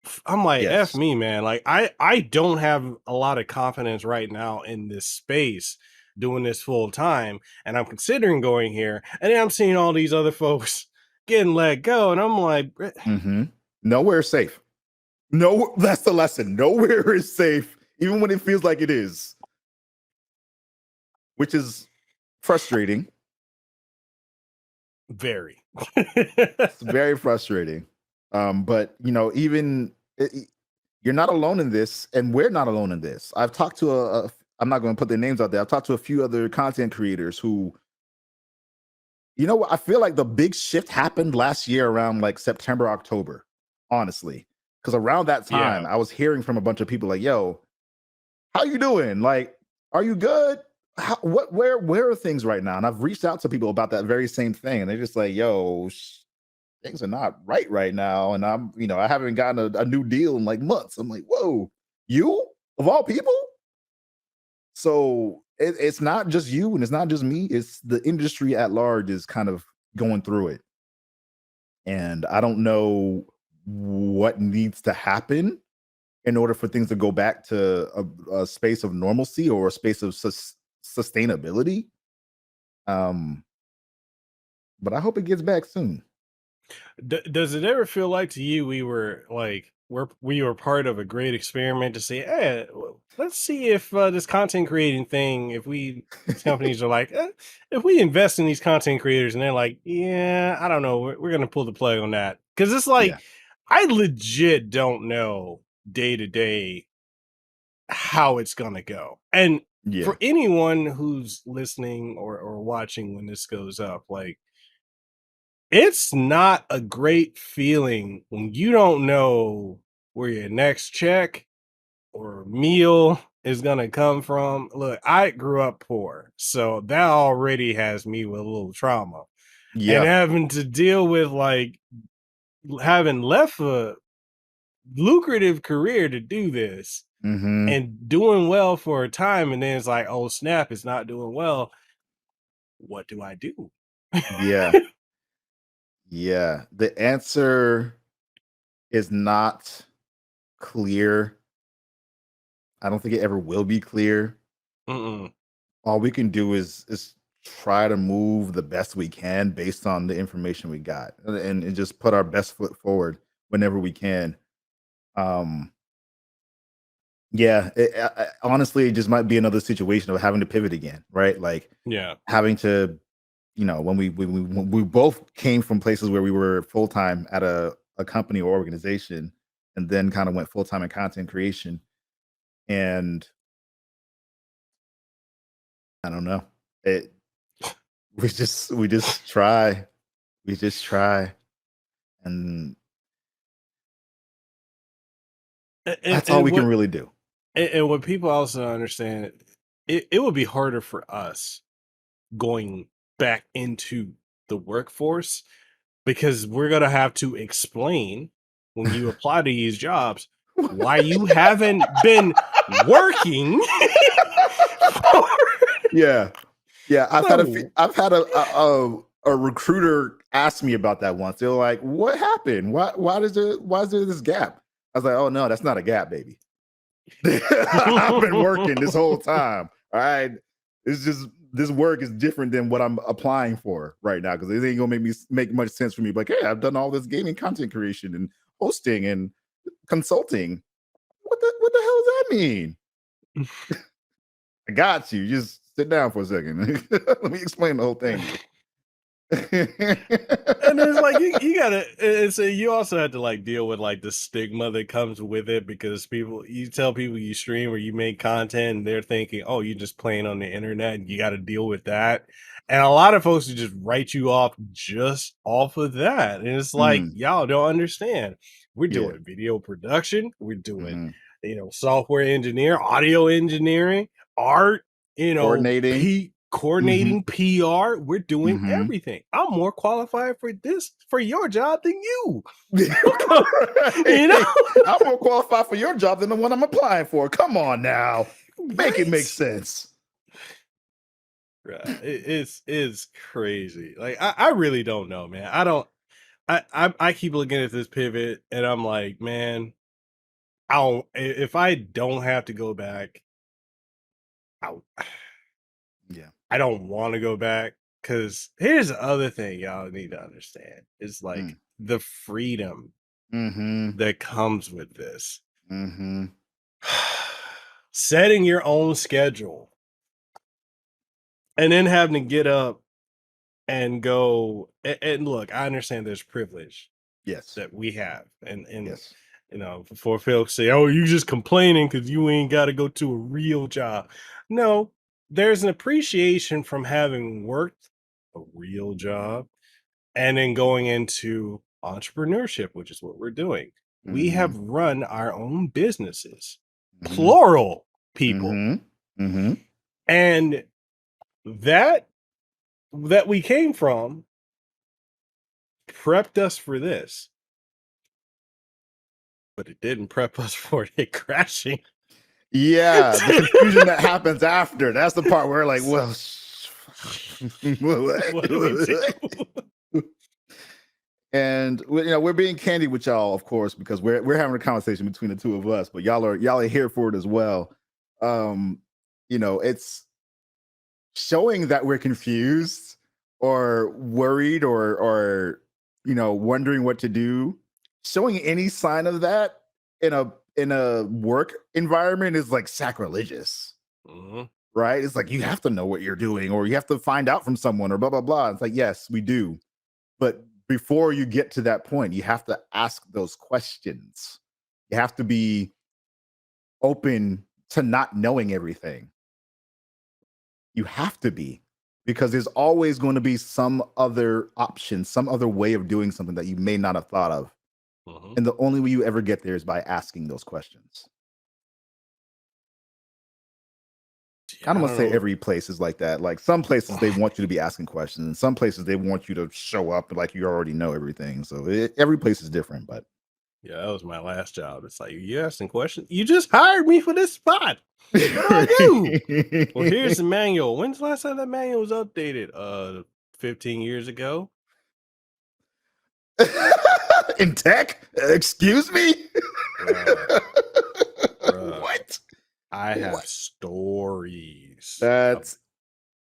F Yes. me, man. Like I don't have a lot of confidence right now in this space doing this full time. And I'm considering going here. And then I'm seeing all these other folks getting let go. And I'm like, Hmm. Nowhere is safe. No, that's the lesson. Nowhere is safe, even when it feels like it is, which is frustrating. very. It's very frustrating. But even you're not alone in this, and we're not alone in this. I've talked to I'm not going to put their names out there. I've talked to a few other content creators who, what, I feel like the big shift happened last year around like September, October, honestly. Because around that time, Yeah. I was hearing from a bunch of people like, yo, how you doing? Like, are you good? Where are things right now? And I've reached out to people about that very same thing. And they're just like, yo, things are not right now. And I haven't gotten a new deal in like months. I'm like, whoa, you of all people? So it's not just you and it's not just me. It's the industry at large is kind of going through it. And I don't know what needs to happen in order for things to go back to a space of normalcy or a space of sustainability. But I hope it gets back soon. Does it ever feel like to you we were part of a great experiment to say, hey, let's see if this content creating thing, if these companies are like, if we invest in these content creators, and they're like, yeah, I don't know, we're gonna pull the plug on that, because it's like Yeah. I legit don't know day to day how it's gonna go. And Yeah. for anyone who's listening or watching when this goes up, like, it's not a great feeling when you don't know where your next check or meal is gonna come from. Look, I grew up poor, so that already has me with a little trauma. And Yeah. having to deal with like having left a lucrative career to do this Mm-hmm. and doing well for a time, and then it's like, oh snap, it's not doing well. What do I do? Yeah. Yeah. The answer is not clear. I don't think it ever will be clear. Mm-mm. All we can do is try to move the best we can based on the information we got, and just put our best foot forward whenever we can. Um, yeah, honestly, it just might be another situation of having to pivot again, right? Like Yeah. having to, when we both came from places where we were full time at a company or organization, and then kind of went full time in content creation, and I don't know. It we just try. We just try. And that's all And we can what really do. and what people also understand, it would be harder for us going back into the workforce, because we're gonna have to explain when you apply to these jobs why you haven't been working for Yeah. Yeah, so I've had a recruiter ask me about that once. They were like, "What happened? Why is there this gap?" I was like, "Oh no, that's not a gap, baby. I've been working this whole time. All right. It's just this work is different than what I'm applying for right now, because it ain't gonna make much sense for me. Like, hey, I've done all this gaming content creation and hosting and consulting. What the hell does that mean? I got you. Just sit down for a second. Let me explain the whole thing. And it's like you gotta, it's you also have to like deal with like the stigma that comes with it, because you tell people you stream or you make content and they're thinking, oh, you're just playing on the internet, and you got to deal with that. And a lot of folks would just write you off just off of that, and it's like, Mm, y'all don't understand, we're yeah. doing video production, we're doing, Mhm. software engineer, audio engineering, art, Coordinating. Hmm. coordinating PR. We're doing Hmm. everything. I'm more qualified for your job than you. You know, Right. I'm more qualified for your job than the one I'm applying for. Come on now. Make it make right? sense. Right. It's crazy. Like I really don't know, man. I don't. I keep looking at this pivot, and I'm like, man, if I don't have to go back, I Yeah. I don't want to go back, because here's the other thing y'all need to understand. It's Mm. like the freedom Hmm. that comes with this. Hmm. Setting your own schedule and then having to get up and go, and look, I understand there's privilege Yes. that we have. And Yes. before folks say, oh, you just complaining because you ain't got to go to a real job. No, there's an appreciation from having worked a real job and then going into entrepreneurship, which is what we're doing. We Hmm. have run our own businesses, Hmm. plural people. Hmm. Hmm. And that we came from prepped us for this, but it didn't prep us for it crashing. Yeah, the confusion that happens after. That's the part where like, well, What do we do? and we're being candid with y'all, of course, because we're having a conversation between the two of us, but y'all are here for it as well. Um, it's showing that we're confused or worried or wondering what to do, showing any sign of that in a work environment is like sacrilegious. Mhm. Right? It's like you have to know what you're doing, or you have to find out from someone, or blah blah blah. It's like, yes, we do, but before you get to that point, you have to ask those questions. You have to be open to not knowing everything. You have to be, because there's always going to be some other option, some other way of doing something that you may not have thought of. Mhm. And the only way you ever get there is by asking those questions. Yeah, I don't want to say know. every place is like that. Like some places they want you to be asking questions, and some places they want you to show up like you already know everything. So every place is different, but Yeah, that was my last job. It's like, you asking questions? You just hired me for this spot. What do I do? Well, here's the manual. When's the last time that manual was updated? 15 years ago. in tech. Excuse me. Bruh. What? I have What? stories. That's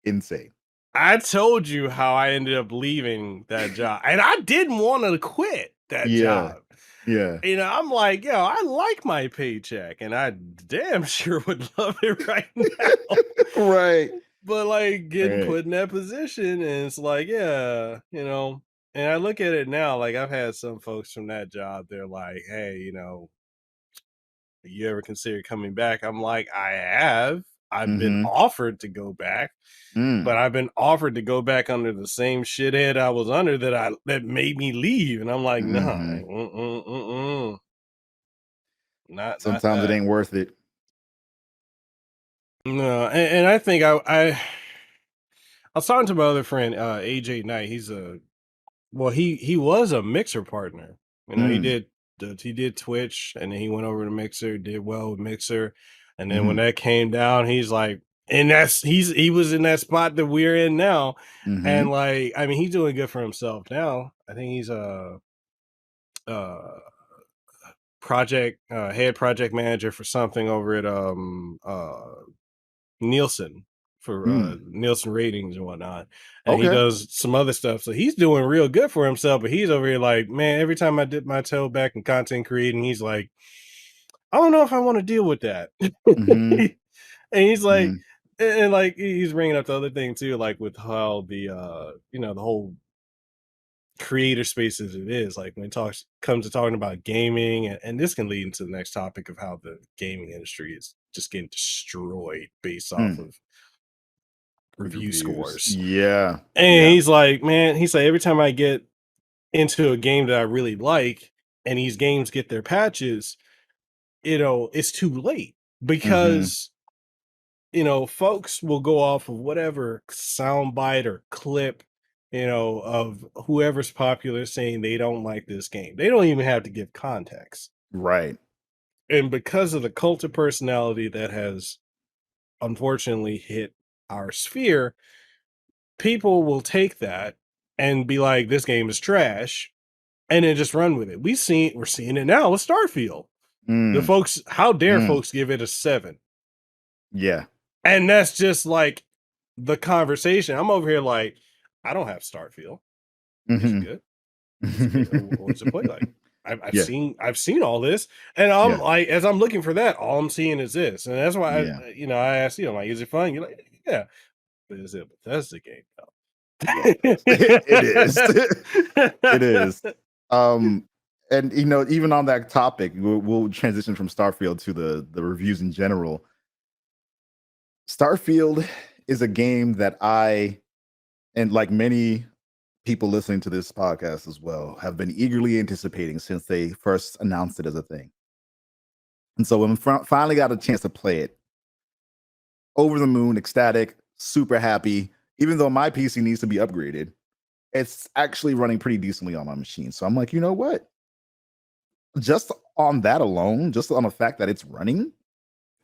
insane. I told you how I ended up leaving that job, and I didn't want to quit that Yeah. job. Yeah. I'm like, yo, I like my paycheck, and I damn sure would love it right now. Right. But like getting Right. put in that position, and it's like, yeah, and I look at it now, like I've had some folks from that job, they're like, hey, you ever consider coming back? I'm like, I have. I've been Mm-hmm. offered to go back, but I've been offered to go back under the same shithead I was under that made me leave. And I'm like, nah, Mm-hmm. not Sometimes it that. ain't worth it. No, and I think I was talking to my other friend, AJ Knight. He was a Mixer partner. Mm. He did Twitch, and then he went over to Mixer, did well with Mixer, and then when Mm-hmm. that came down, he's like, and he was in that spot that we're in now, Mm-hmm. and like, I mean, he's doing good for himself now. I think he's a head project manager for something over at Nielsen for Mm. Nielsen ratings and whatnot. And he Okay. does some other stuff. So he's doing real good for himself, but he's over here like, man, every time I dip my toe back in content creating, he's like, I don't know if I want to deal with that. Mm-hmm. And he's like, Mm-hmm. and like he's bringing up the other thing too, like with how the the whole creator space as it is, like when it comes to talking about gaming, and this can lead into the next topic of how the gaming industry is just getting destroyed based off Mm. of review Reviews. scores. Yeah. And Yeah. he's like, man, he's like, every time I get into a game that I really like, and these games get their patches, it's too late Mm-hmm. because folks will go off of whatever soundbite or clip, of whoever's popular saying they don't like this game. They don't even have to give context. Right. And because of the cult of personality that has unfortunately hit our sphere, people will take that and be like, this game is trash, and then just run with it. We're seeing it now with Starfield. The Mm. folks, how dare Mm. folks give it a 7? Yeah. And that's just like the conversation. I'm over here like, I don't have Starfield. Is it Mm-hmm. good? Is it good? What's it play like? Yeah. I've seen all this, and I'm Yeah. like, as I'm looking for that, all I'm seeing is this, and that's why Yeah. I asked you, I'm like, is it fun? You're like, yeah, but is it Bethesda game Yeah. It is. It is. Um, and even on that topic, we'll transition from Starfield to the reviews in general. Starfield is a game that and like many people listening to this podcast as well, have been eagerly anticipating since they first announced it as a thing. And so when we finally got a chance to play it, over the moon, ecstatic, super happy, even though my PC needs to be upgraded, it's actually running pretty decently on my machine. So I'm like, you know what? Just on that alone, just on the fact that it's running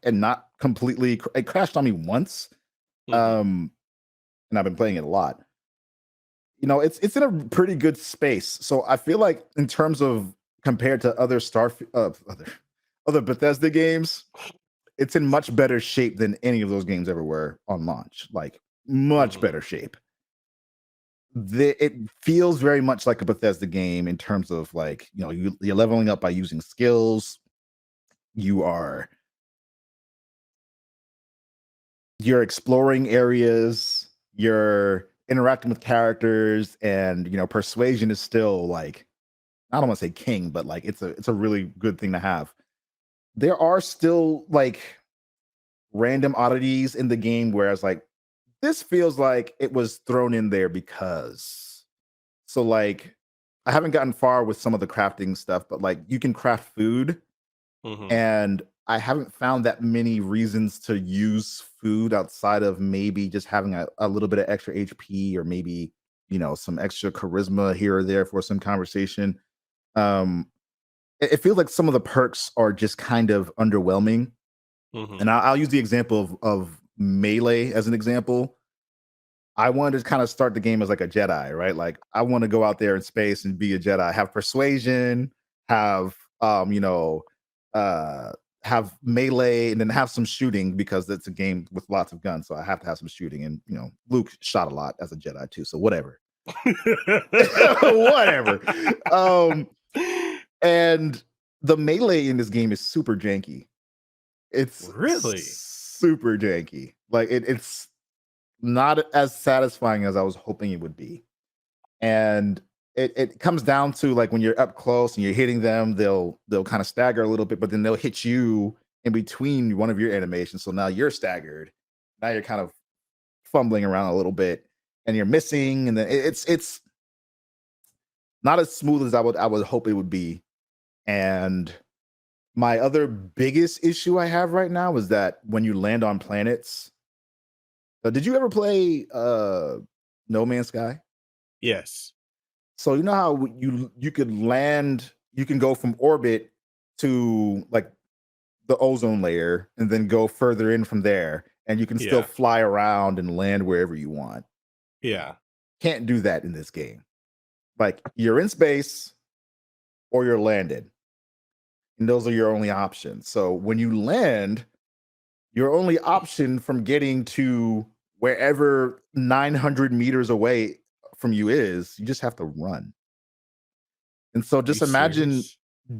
and not completely, it crashed on me once. now. And I've been playing it a lot. It's in a pretty good space. So I feel like in terms of compared to other other Bethesda games, it's in much better shape than any of those games ever were on launch. Like much better shape. It feels very much like a Bethesda game in terms of like, you're leveling up by using skills. You're exploring areas, you're interacting with characters, and persuasion is still like, I don't want to say king, but like it's a really good thing to have. There are still like random oddities in the game, whereas like this feels like it was thrown in there because. So like I haven't gotten far with some of the crafting stuff, but like you can craft food, and I haven't found that many reasons to use food outside of maybe just having a little bit of extra HP, or maybe some extra charisma here or there for some conversation. It feels like some of the perks are just kind of underwhelming. And I'll use the example of Melee as an example. I wanted to kind of start the game as like a Jedi, right? Like I want to go out there in space and be a Jedi, have persuasion, have have melee, and then have some shooting because it's a game with lots of guns. So I have to have some shooting. And Luke shot a lot as a Jedi too. So whatever. Whatever. And the melee in this game is super janky. It's really super janky. Like it's not as satisfying as I was hoping it would be. And it comes down to like when you're up close and you're hitting them, they'll kind of stagger a little bit, but then they'll hit you in between one of your animations. So now you're staggered. Now you're kind of fumbling around a little bit and you're missing. And then it's not as smooth as I would hope it would be. And my other biggest issue I have right now is that when you land on planets, did you ever play No Man's Sky? Yes. So you know how you could land, you can go from orbit to like the ozone layer and then go further in from there, and you can still fly around and land wherever you want. Yeah. Can't do that in this game. Like you're in space or you're landed. And those are your only options. So when you land, your only option from getting to wherever 900 meters away from you is, you just have to run. And so just imagine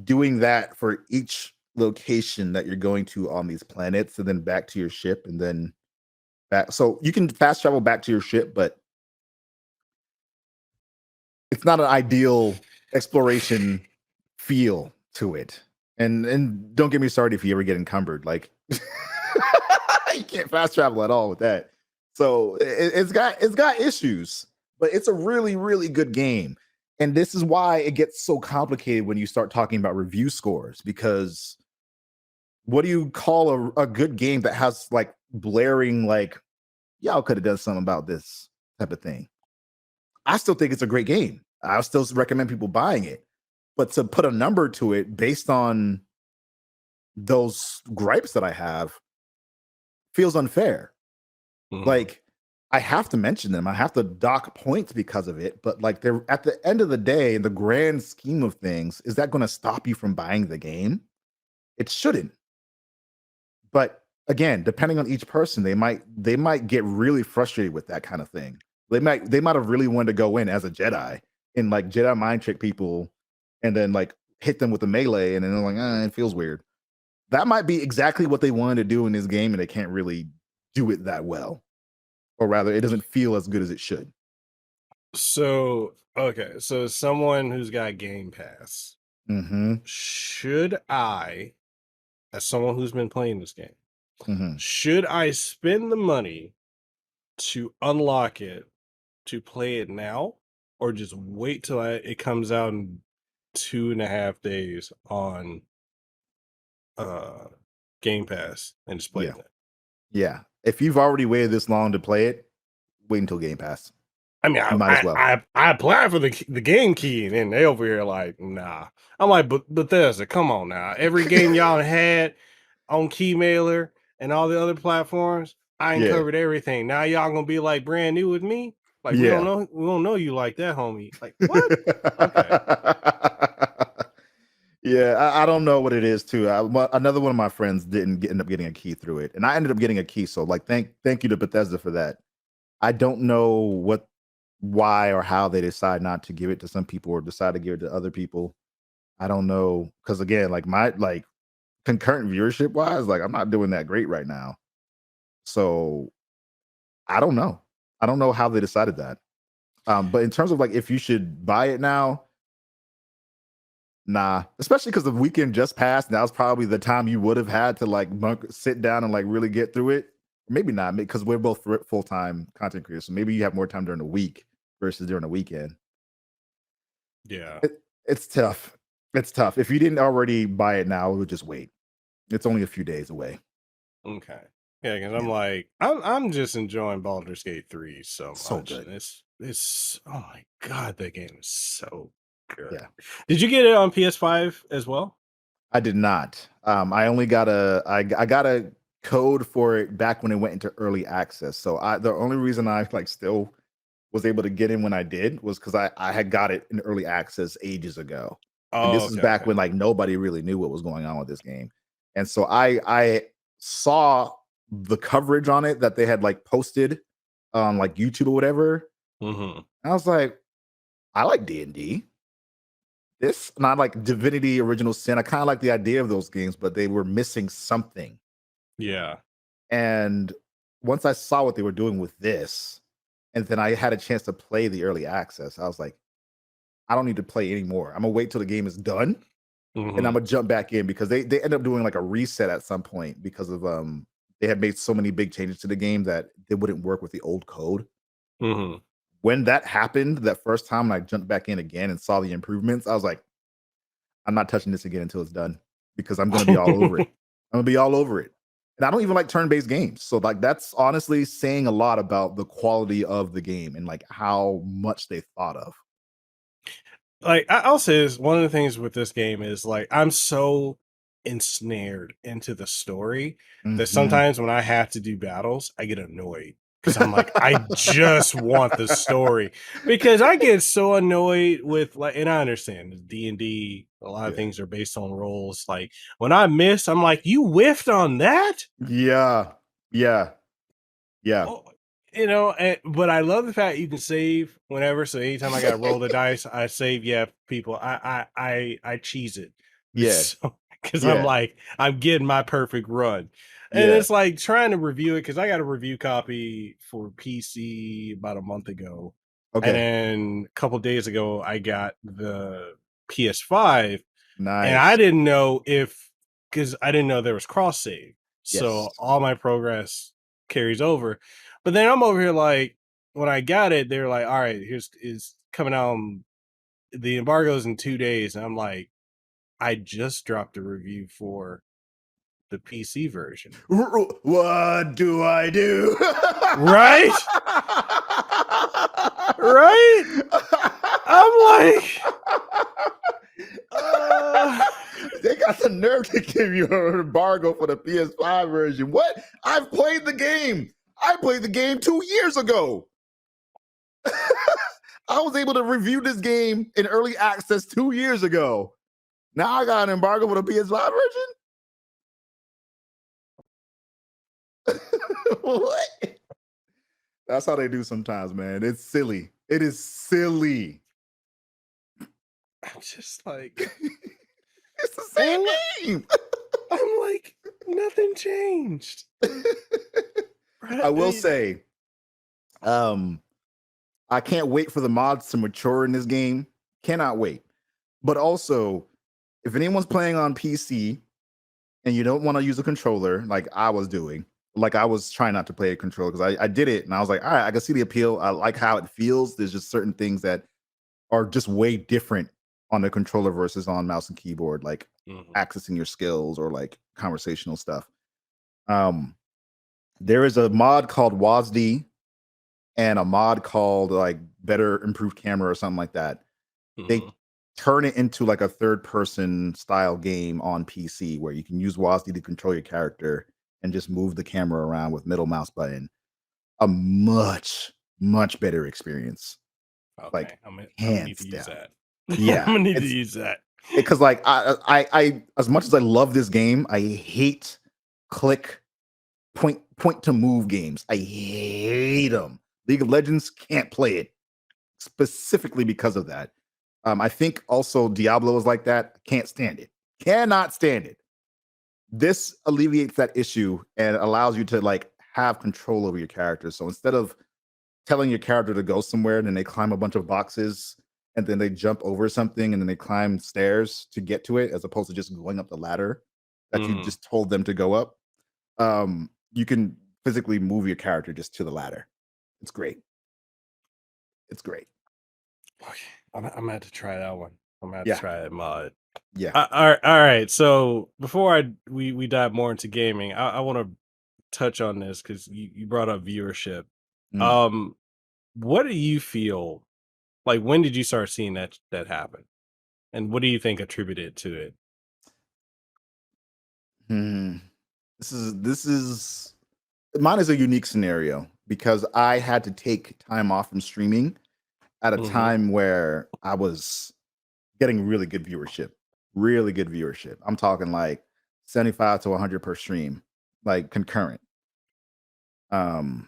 doing that for each location that you're going to on these planets, and then back to your ship, and then back. So you can fast travel back to your ship, but it's not an ideal exploration feel to it. And don't get me started if you ever get encumbered. Like you can't fast travel at all with that. So it's got issues, but it's a really, really good game. And this is why it gets so complicated when you start talking about review scores, because what do you call a good game that has like blaring, like, y'all could have done something about this type of thing? I still think it's a great game. I still recommend people buying it. But to put a number to it based on those gripes that I have feels unfair. Like, I have to mention them. I have to dock points because of it. But like, they're at the end of the day, in the grand scheme of things, is that going to stop you from buying the game? It shouldn't. But again, depending on each person, they might get really frustrated with that kind of thing. They might have really wanted to go in as a Jedi and like Jedi mind trick people, and then like hit them with the melee, and then they're like, it feels weird. That might be exactly what they wanted to do in this game, and they can't really do it that well. Or rather, it doesn't feel as good as it should. So, okay. So someone who's got Game Pass, should I, as someone who's been playing this game, should I spend the money to unlock it to play it now, or just wait till it comes out in 2.5 days on Game Pass and just play it? Yeah. If you've already waited this long to play it, wait until Game Pass. I mean, I applied for the game key, and they over here like, nah. I'm like, but Bethesda, come on now. Every game y'all had on Keymailer and all the other platforms, I ain't covered everything. Now y'all gonna be like brand new with me? Like, we don't know you like that, homie. Like, what? Okay. Yeah, I don't know what it is too. Another one of my friends didn't end up getting a key through it, and I ended up getting a key. So like, thank you to Bethesda for that. I don't know why or how they decide not to give it to some people or decide to give it to other people. I don't know, because again, like my concurrent viewership wise, like I'm not doing that great right now. So I don't know. I don't know how they decided that. But in terms of like if you should buy it now, nah. Especially because the weekend just passed. And that was probably the time you would have had to like sit down and like really get through it. Maybe not, because we're both full time content creators. So maybe you have more time during the week versus during the weekend. Yeah. It's tough. It's tough. If you didn't already buy it now, it would just wait. It's only a few days away. Okay. Yeah, because I'm like, I'm just enjoying Baldur's Gate 3 so much. Good. And it's oh my god, that game is so good. Yeah. Did you get it on PS5 as well? I did not. I only got I got a code for it back when it went into early access. So the only reason I like still was able to get in when I did was because I had got it in early access ages ago. And this is back when like nobody really knew what was going on with this game. And so I saw the coverage on it that they had like posted on like YouTube or whatever. Mm-hmm. And I was like, I like D&D. This, not like Divinity Original Sin. I kind of like the idea of those games, but they were missing something. Yeah. And once I saw what they were doing with this, and then I had a chance to play the early access, I was like, I don't need to play anymore. I'm gonna wait till the game is done, and I'm gonna jump back in, because they end up doing like a reset at some point because of they had made so many big changes to the game that they wouldn't work with the old code. Mm-hmm. When that happened, that first time I jumped back in again and saw the improvements, I was like, I'm not touching this again until it's done, because I'm gonna be all over it. I'm gonna be all over it. And I don't even like turn-based games. So like that's honestly saying a lot about the quality of the game and like how much they thought of. Like I'll say this, one of the things with this game is like I'm so ensnared into the story that sometimes when I have to do battles, I get annoyed because I'm like, I just want the story, because I get so annoyed with like, and I understand D&D, a lot of things are based on roles. Like when I miss, I'm like, you whiffed on that? Yeah. Oh, but I love the fact you can save whenever. So anytime I got to roll the dice, I save. Yeah, people, I cheese it. Yeah. Because I'm like, I'm getting my perfect run. And it's like trying to review it, because I got a review copy for PC about a month ago. Okay. And then a couple days ago, I got the PS5. Nice. And I didn't know because I didn't know there was cross save. So all my progress carries over. But then I'm over here like, when I got it, they're like, all right, is coming out. The embargo's in 2 days. And I'm like, I just dropped a review for the PC version. What do I do? Right? Right? I'm like, they got the nerve to give you an embargo for the PS5 version. What? I've played the game. I played the game 2 years ago. I was able to review this game in early access 2 years ago. Now I got an embargo for the PS5 version? What? That's how they do sometimes, man. It's silly. It is silly. I'm just like, it's the same game. I'm like, nothing changed. I will say, I can't wait for the mods to mature in this game. Cannot wait. But also, if anyone's playing on PC and you don't want to use a controller like I was doing, like I was trying not to play a controller because I did it and I was like, all right, I can see the appeal. I like how it feels. There's just certain things that are just way different on the controller versus on mouse and keyboard, like accessing your skills or like conversational stuff. There is a mod called WASD and a mod called like Better Improved Camera or something like that. They turn it into like a third person style game on PC where you can use WASD to control your character and just move the camera around with middle mouse button. A much better experience. Okay, like I'm gonna need to hands use down. that. Yeah, I'm gonna need to use that. Because like I as much as I love this game, I hate click point to move games. I hate them League of Legends can't play it specifically because of that. I think also Diablo is like that. Can't stand it. Cannot stand it. This alleviates that issue and allows you to like have control over your character. So instead of telling your character to go somewhere and then they climb a bunch of boxes and then they jump over something and then they climb stairs to get to it, as opposed to just going up the ladder that you just told them to go up, you can physically move your character just to the ladder. It's great. It's great. Okay. I'm gonna have to try that one. I'm gonna have Yeah. to try that mod. Yeah. All right. So before we dive more into gaming, I want to touch on this because you brought up viewership. What do you feel like? When did you start seeing that happen, and what do you think attributed to it? This is mine is a unique scenario because I had to take time off from streaming at a time where I was getting really good viewership. Really good viewership. I'm talking like 75 to 100 per stream, like concurrent. There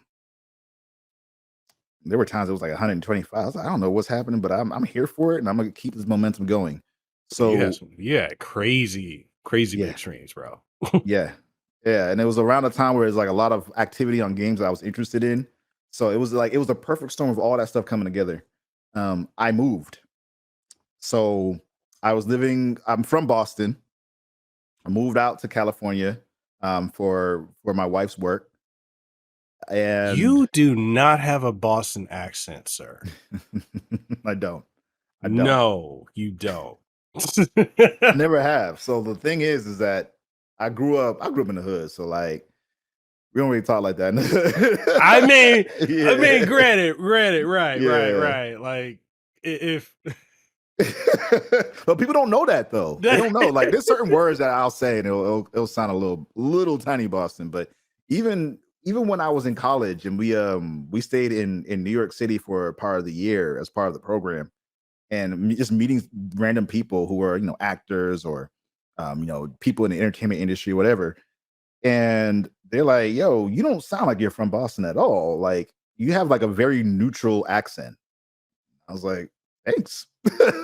were times it was like 125. I was like, I don't know what's happening, but I'm here for it, and I'm gonna keep this momentum going. So crazy Yeah. big streams, bro. yeah, and it was around the time where there's like a lot of activity on games that I was interested in. So it was a perfect storm of all that stuff coming together. I moved. So I'm from Boston. I moved out to California for my wife's work. And You do not have a Boston accent, sir. I don't. No, you don't. I never have. So the thing is that I grew up in the hood. So like we don't really talk like that. I mean, Yeah. granted, right. Yeah. Like if But people don't know that though. They don't know. Like there's certain words that I'll say and it'll sound a little tiny Boston. But even when I was in college and we stayed in New York City for part of the year as part of the program, and just meeting random people who are actors or people in the entertainment industry, whatever. And they're like, yo, you don't sound like you're from Boston at all. Like you have like a very neutral accent. I was like, thanks.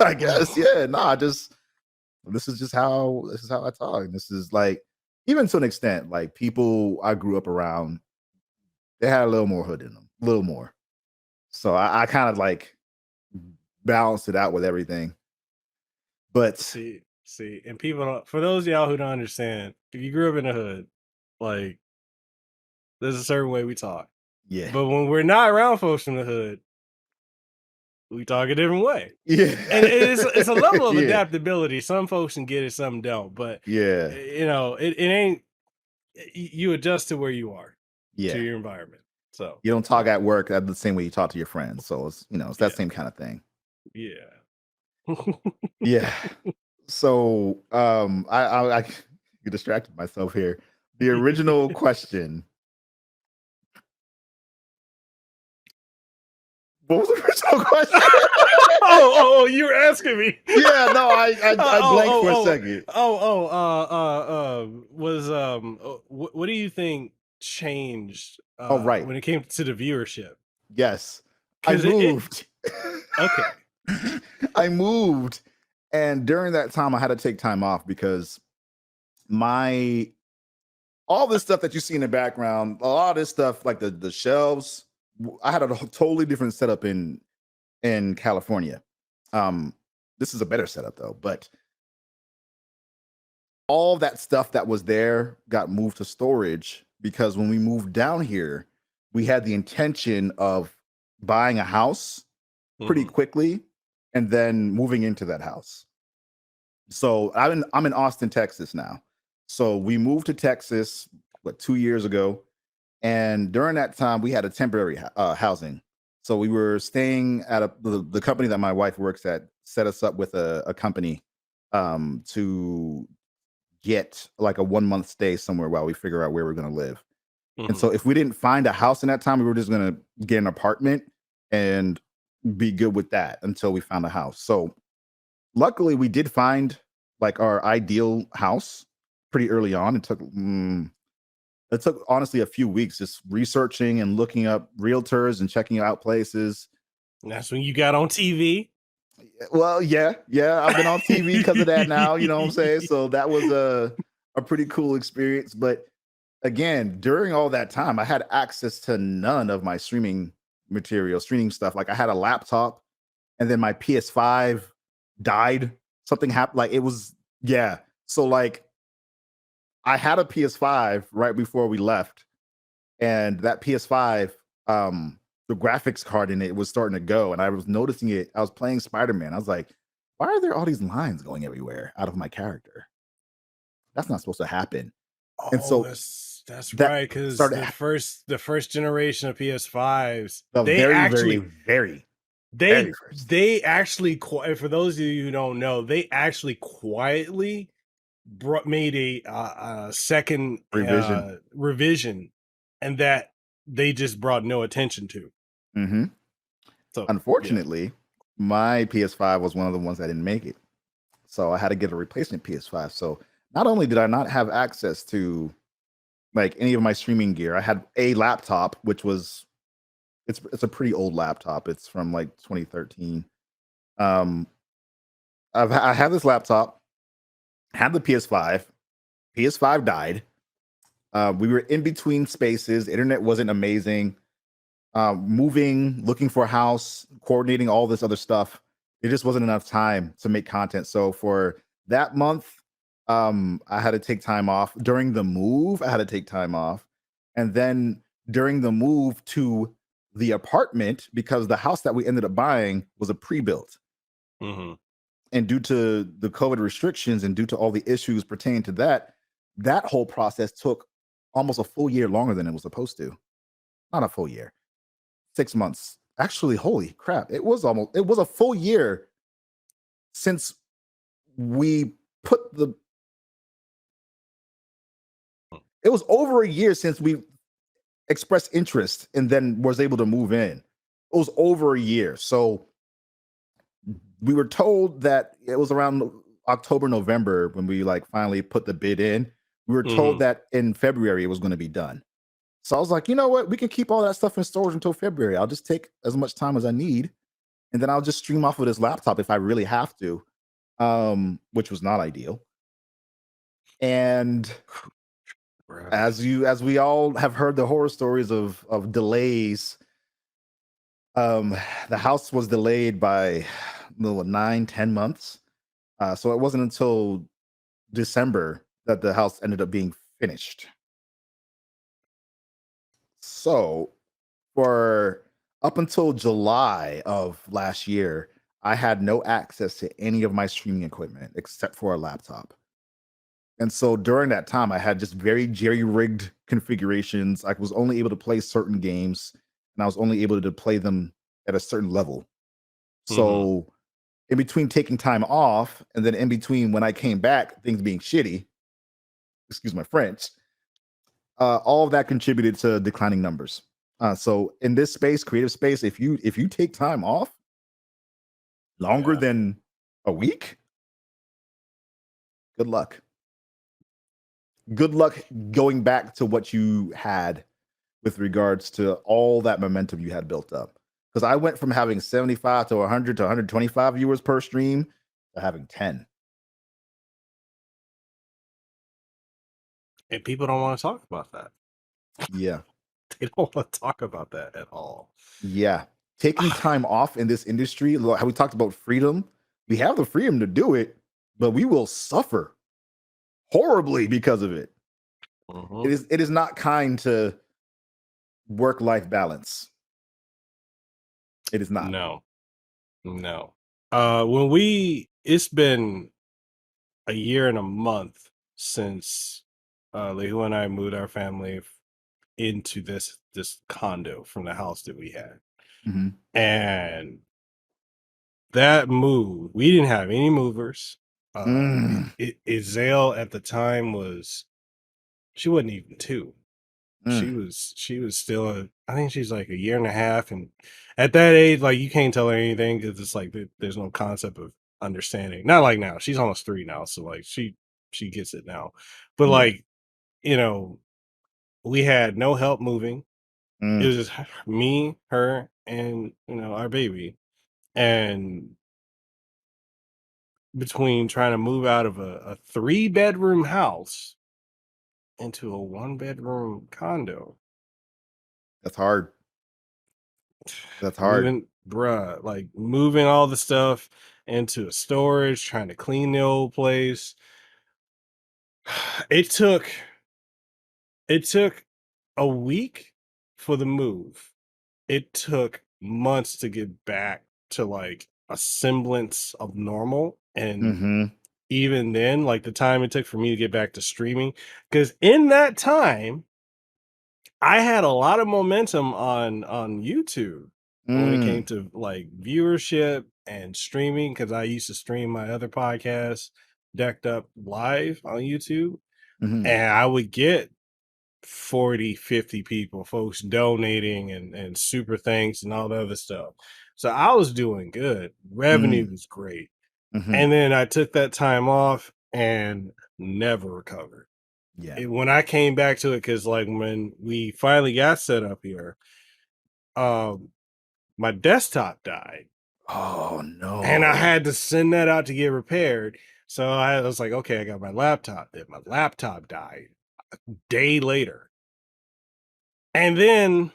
I guess. Yeah. Nah, this is how I talk. And this is like, even to an extent, like people I grew up around, they had a little more hood in them, a little more. So I kind of like balanced it out with everything. But see, and people for those of y'all who don't understand, if you grew up in the hood, like there's a certain way we talk. yeah. But when we're not around folks from the hood, we talk a different way. Yeah. And it's a level of Yeah. adaptability. Some folks can get it, some don't. But Yeah. it ain't, you adjust to where you are, Yeah. to your environment. So You don't talk at work the same way you talk to your friends. So it's it's that same kind of thing. yeah. Yeah. So I get distracted myself here. The original question. What was the original question? oh, you were asking me. Yeah, no, I blanked for a second. What do you think changed right. when it came to the viewership? Yes. I 'Cause moved. Okay. I moved. And during that time, I had to take time off because all this stuff that you see in the background, a lot of this stuff, like the shelves, I had a totally different setup in California. This is a better setup though, but all that stuff that was there got moved to storage because when we moved down here, we had the intention of buying a house pretty quickly and then moving into that house. So I'm in Austin, Texas now. So we moved to Texas 2 years ago, and during that time we had a temporary housing. So we were staying at the company that my wife works at set us up with a company to get like a 1 month stay somewhere while we figure out where we're going to live. And so if we didn't find a house in that time, we were just going to get an apartment and be good with that until we found a house. So luckily we did find like our ideal house pretty early on. It took It took honestly a few weeks just researching and looking up realtors and checking out places. And that's when you got on TV. Well, yeah, I've been on TV because of that now, you know what I'm saying? So that was a pretty cool experience. But again, during all that time, I had access to none of my streaming material, streaming stuff. Like I had a laptop and then my PS5 died. Something happened. Like it was, yeah. So like I had a PS5 right before we left, and that PS5, the graphics card in it was starting to go, and I was noticing it. I was playing Spider-Man. I was like, why are there all these lines going everywhere out of my character? That's not supposed to happen. And Oh, so that's that right. Because started the first generation of PS5s, the they very, actually very, very they first they actually for those of you who don't know, they actually quietly made a second revision. revision, and that they just brought no attention to. Hmm. So yeah. Unfortunately, my PS5 was one of the ones that didn't make it. So I had to get a replacement PS5. So not only did I not have access to like any of my streaming gear, I had a laptop, which was it's a pretty old laptop. It's from like 2013. Um, I have this laptop, had the PS5. PS5 died. We were in between spaces. Internet wasn't amazing. Moving, looking for a house, coordinating all this other stuff. It just wasn't enough time to make content. So for that month, I had to take time off. During the move, I had to take time off. And then during the move to the apartment, because the house that we ended up buying was a pre-built. Mhm. And due to the COVID restrictions and due to all the issues pertaining to that, that whole process took almost a full year longer than it was supposed to. Not a full year, 6 months. Actually, holy crap. It was a full year since we put it was over a year since we expressed interest and then was able to move in. It was over a year. So we were told that it was around October, November when we like finally put the bid in. We were told Mhm. that in February it was going to be done. So I was like, you know what? We can keep all that stuff in storage until February. I'll just take as much time as I need, and then I'll just stream off of this laptop if I really have to, which was not ideal. And Right. as we all have heard the horror stories of delays, the house was delayed by 9-10 months. So it wasn't until December that the house ended up being finished. So for up until July of last year, I had no access to any of my streaming equipment except for a laptop. And so during that time, I had just very jerry-rigged configurations. I was only able to play certain games, and I was only able to play them at a certain level. Mhm. So in between taking time off and then in between when I came back, things being shitty, excuse my French, all of that contributed to declining numbers. So in this space, creative space, if you take time off longer Yeah. than a week, good luck. Good luck going back to what you had with regards to all that momentum you had built up. Because I went from having 75 to 100 to 125 viewers per stream to having 10. And people don't want to talk about that. Yeah. They don't want to talk about that at all. Yeah. Taking time off in this industry, how we talked about freedom, we have the freedom to do it, but we will suffer horribly because of it. Mhm. It is not kind to work-life balance. It is not. No. It's been a year and a month since Lehu and I moved our family into this condo from the house that we had. Mhm. And that move, we didn't have any movers. Mm, Izale at the time she wasn't even 2. mm. She was still I think she's like a year and a half, and at that age, like you can't tell her anything because it's like there's no concept of understanding. Not like now. She's almost 3 now, so like she gets it now. But Yeah. like, you know, we had no help moving. It Mm. was just me, her, and our baby. And between trying to move out of a 3-bedroom house into a 1-bedroom condo, That's hard. That's hard. moving all the stuff into a storage, trying to clean the old place. It took a week for the move. It took months to get back to like a semblance of normal. And Mm-hmm. even then, like the time it took for me to get back to streaming, because in that time, I had a lot of momentum on YouTube when it came Mm. to like viewership and streaming, because I used to stream my other podcast, Decked Up Live on YouTube, Mm-hmm. and I would get 40, 50 people, folks donating and super thanks and all the other stuff. So I was doing good. Revenue Mm. was great. Mm-hmm. And then I took that time off and never recovered. Yeah. When I came back to it, because like when we finally got set up here, um, my desktop died Oh and I no. had to send that out to get repaired. So I was like, okay, I got my laptop. Then my laptop died a day later. And then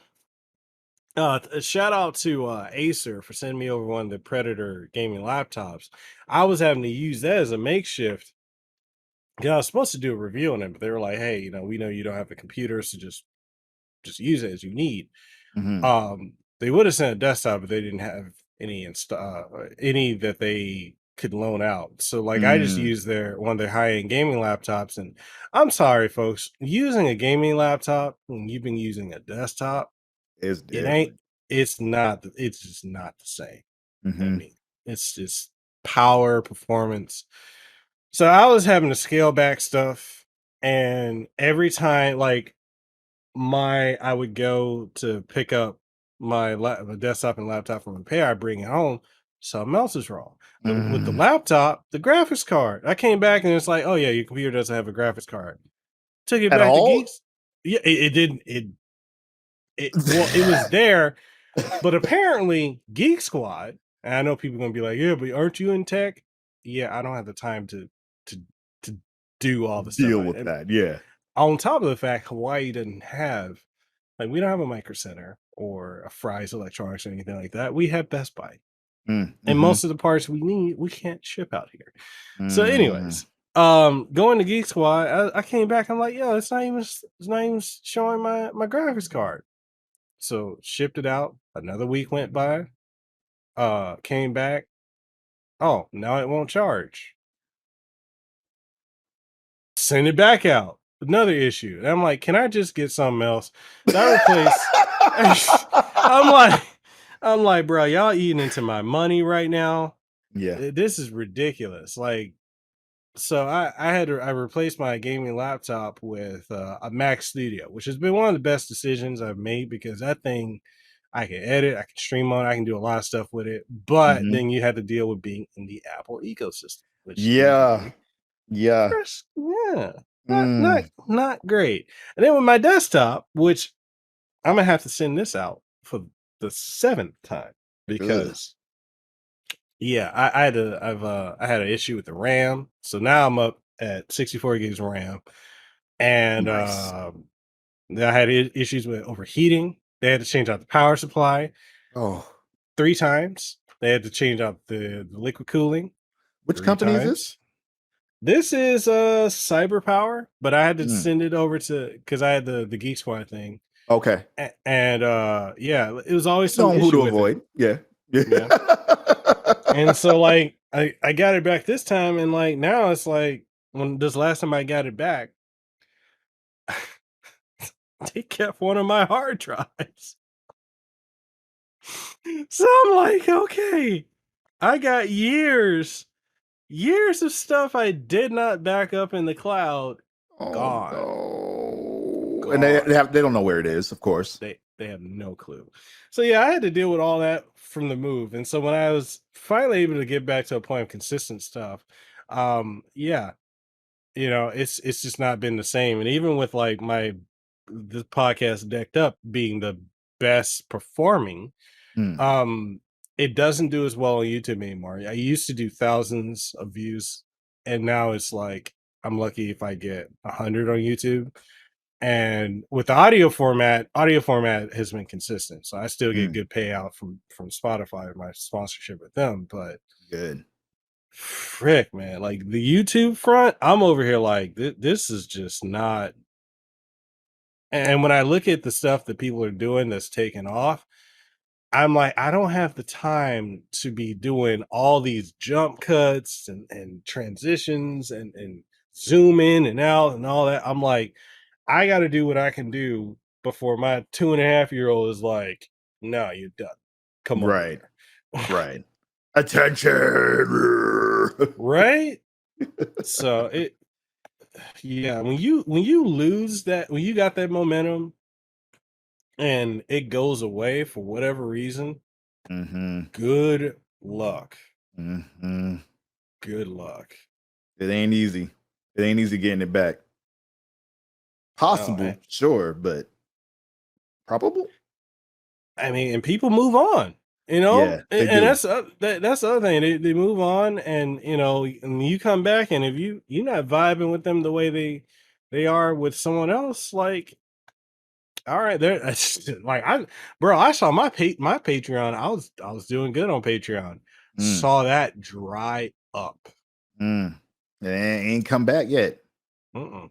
a shout out to Acer for sending me over one of the Predator gaming laptops. I was having to use that as a makeshift. Yeah, I was supposed to do a review on it, but they were like, "Hey, we know you don't have the computer, so just use it as you need." Mm-hmm. They would have sent a desktop, but they didn't have any that they could loan out. So like, I just Mm. used their one of their high end gaming laptops, and I'm sorry, folks, using a gaming laptop when you've been using a desktop, It's it ain't. different. It's just not the same. I Mm-hmm. mean, it's just power, performance. So I was having to scale back stuff, and every time, like I would go to pick up my desktop and laptop from repair, I bring it home, something else is wrong. With the Mm. laptop, the graphics card. I came back and it's like, oh yeah, your computer doesn't have a graphics card. Took it At back to all? Geeks. Yeah, it didn't. Well, it was there, but apparently, Geek Squad, and I know people are gonna be like, "Yeah, but aren't you in tech?" Yeah, I don't have the time to to do all the stuff. Deal with And that. Yeah. on top of the fact, Hawaii doesn't have we don't have a Micro Center or a Fry's Electronics or anything like that. We have Best Buy, Mm. and Mm-hmm. most of the parts we need we can't ship out here. So, Mm. anyways, going to Geek Squad, I came back. I'm like, "Yo, it's not even showing my graphics card." So shipped it out. Another week went by. Came back. Oh, now it won't charge. Send it back out. Another issue. And I'm like, can I just get something else? So I replace. I'm like, bro, y'all eating into my money right now. Yeah. This is ridiculous. Like, so I replaced my gaming laptop with a Mac Studio, which has been one of the best decisions I've made, because that thing I can edit, I can stream on, I can do a lot of stuff with it. But Mm-hmm. then you have to deal with being in the Apple ecosystem, which can Yeah. be Yeah. yeah, Mm. not great. And then with my desktop, which I'm gonna have to send this out for the 7th time, Ugh. because yeah, I had an issue with the RAM. So now I'm up at 64 gigs of RAM. And Nice. then I had issues with overheating. They had to change out the power supply Oh. 3 times. They had to change out the liquid cooling Which 3 company is this? times. This is Cyber Power, but I had to Mm. send it over to, because I had the Geek Squad thing. Okay. And yeah, it was always You some know who to issue with it. avoid. Yeah. Yeah. Yeah. And so like I got it back this time, and like now it's like, when this last time I got it back, they kept one of my hard drives. So I'm like, okay, I got years of stuff I did not back up in the cloud Oh gone. no. And Gone. they don't know where it is, of course. They have no clue. So yeah, I had to deal with all that from the move. And so when I was finally able to get back to a point of consistent stuff, yeah, it's just not been the same. And even with like my this podcast decked up being the best performing, Mm. it doesn't do as well on YouTube anymore. I used to do thousands of views, and now it's like I'm lucky if I get 100 on YouTube. And with the audio format has been consistent, so I still get Mm. good payout from Spotify, my sponsorship with them. But Good. frick, man, like the YouTube front, I'm over here like this is just not. And when I look at the stuff that people are doing that's taking off, I'm like, I don't have the time to be doing all these jump cuts and transitions and zoom in and out and all that. I'm like, I got to do what I can do before my 2.5-year-old is like, no, you're done. Come over Right. here. Right. Attention. Right. So yeah, when you lose that, when you got that momentum and it goes away for whatever reason, Mm-hmm. good luck. Mm-hmm. Good luck. It ain't easy. It ain't easy getting it back. No, Possible, sure, but probable. I mean, and people move on, you know, Yeah, they and do. that's the other thing. They move on, and you know, and you come back, and if you're not vibing with them the way they are with someone else, like, all right, there, like I saw my Patreon. I was doing good on Patreon. Mm, Saw that dry up. mm. It ain't come back yet. Mm-mm.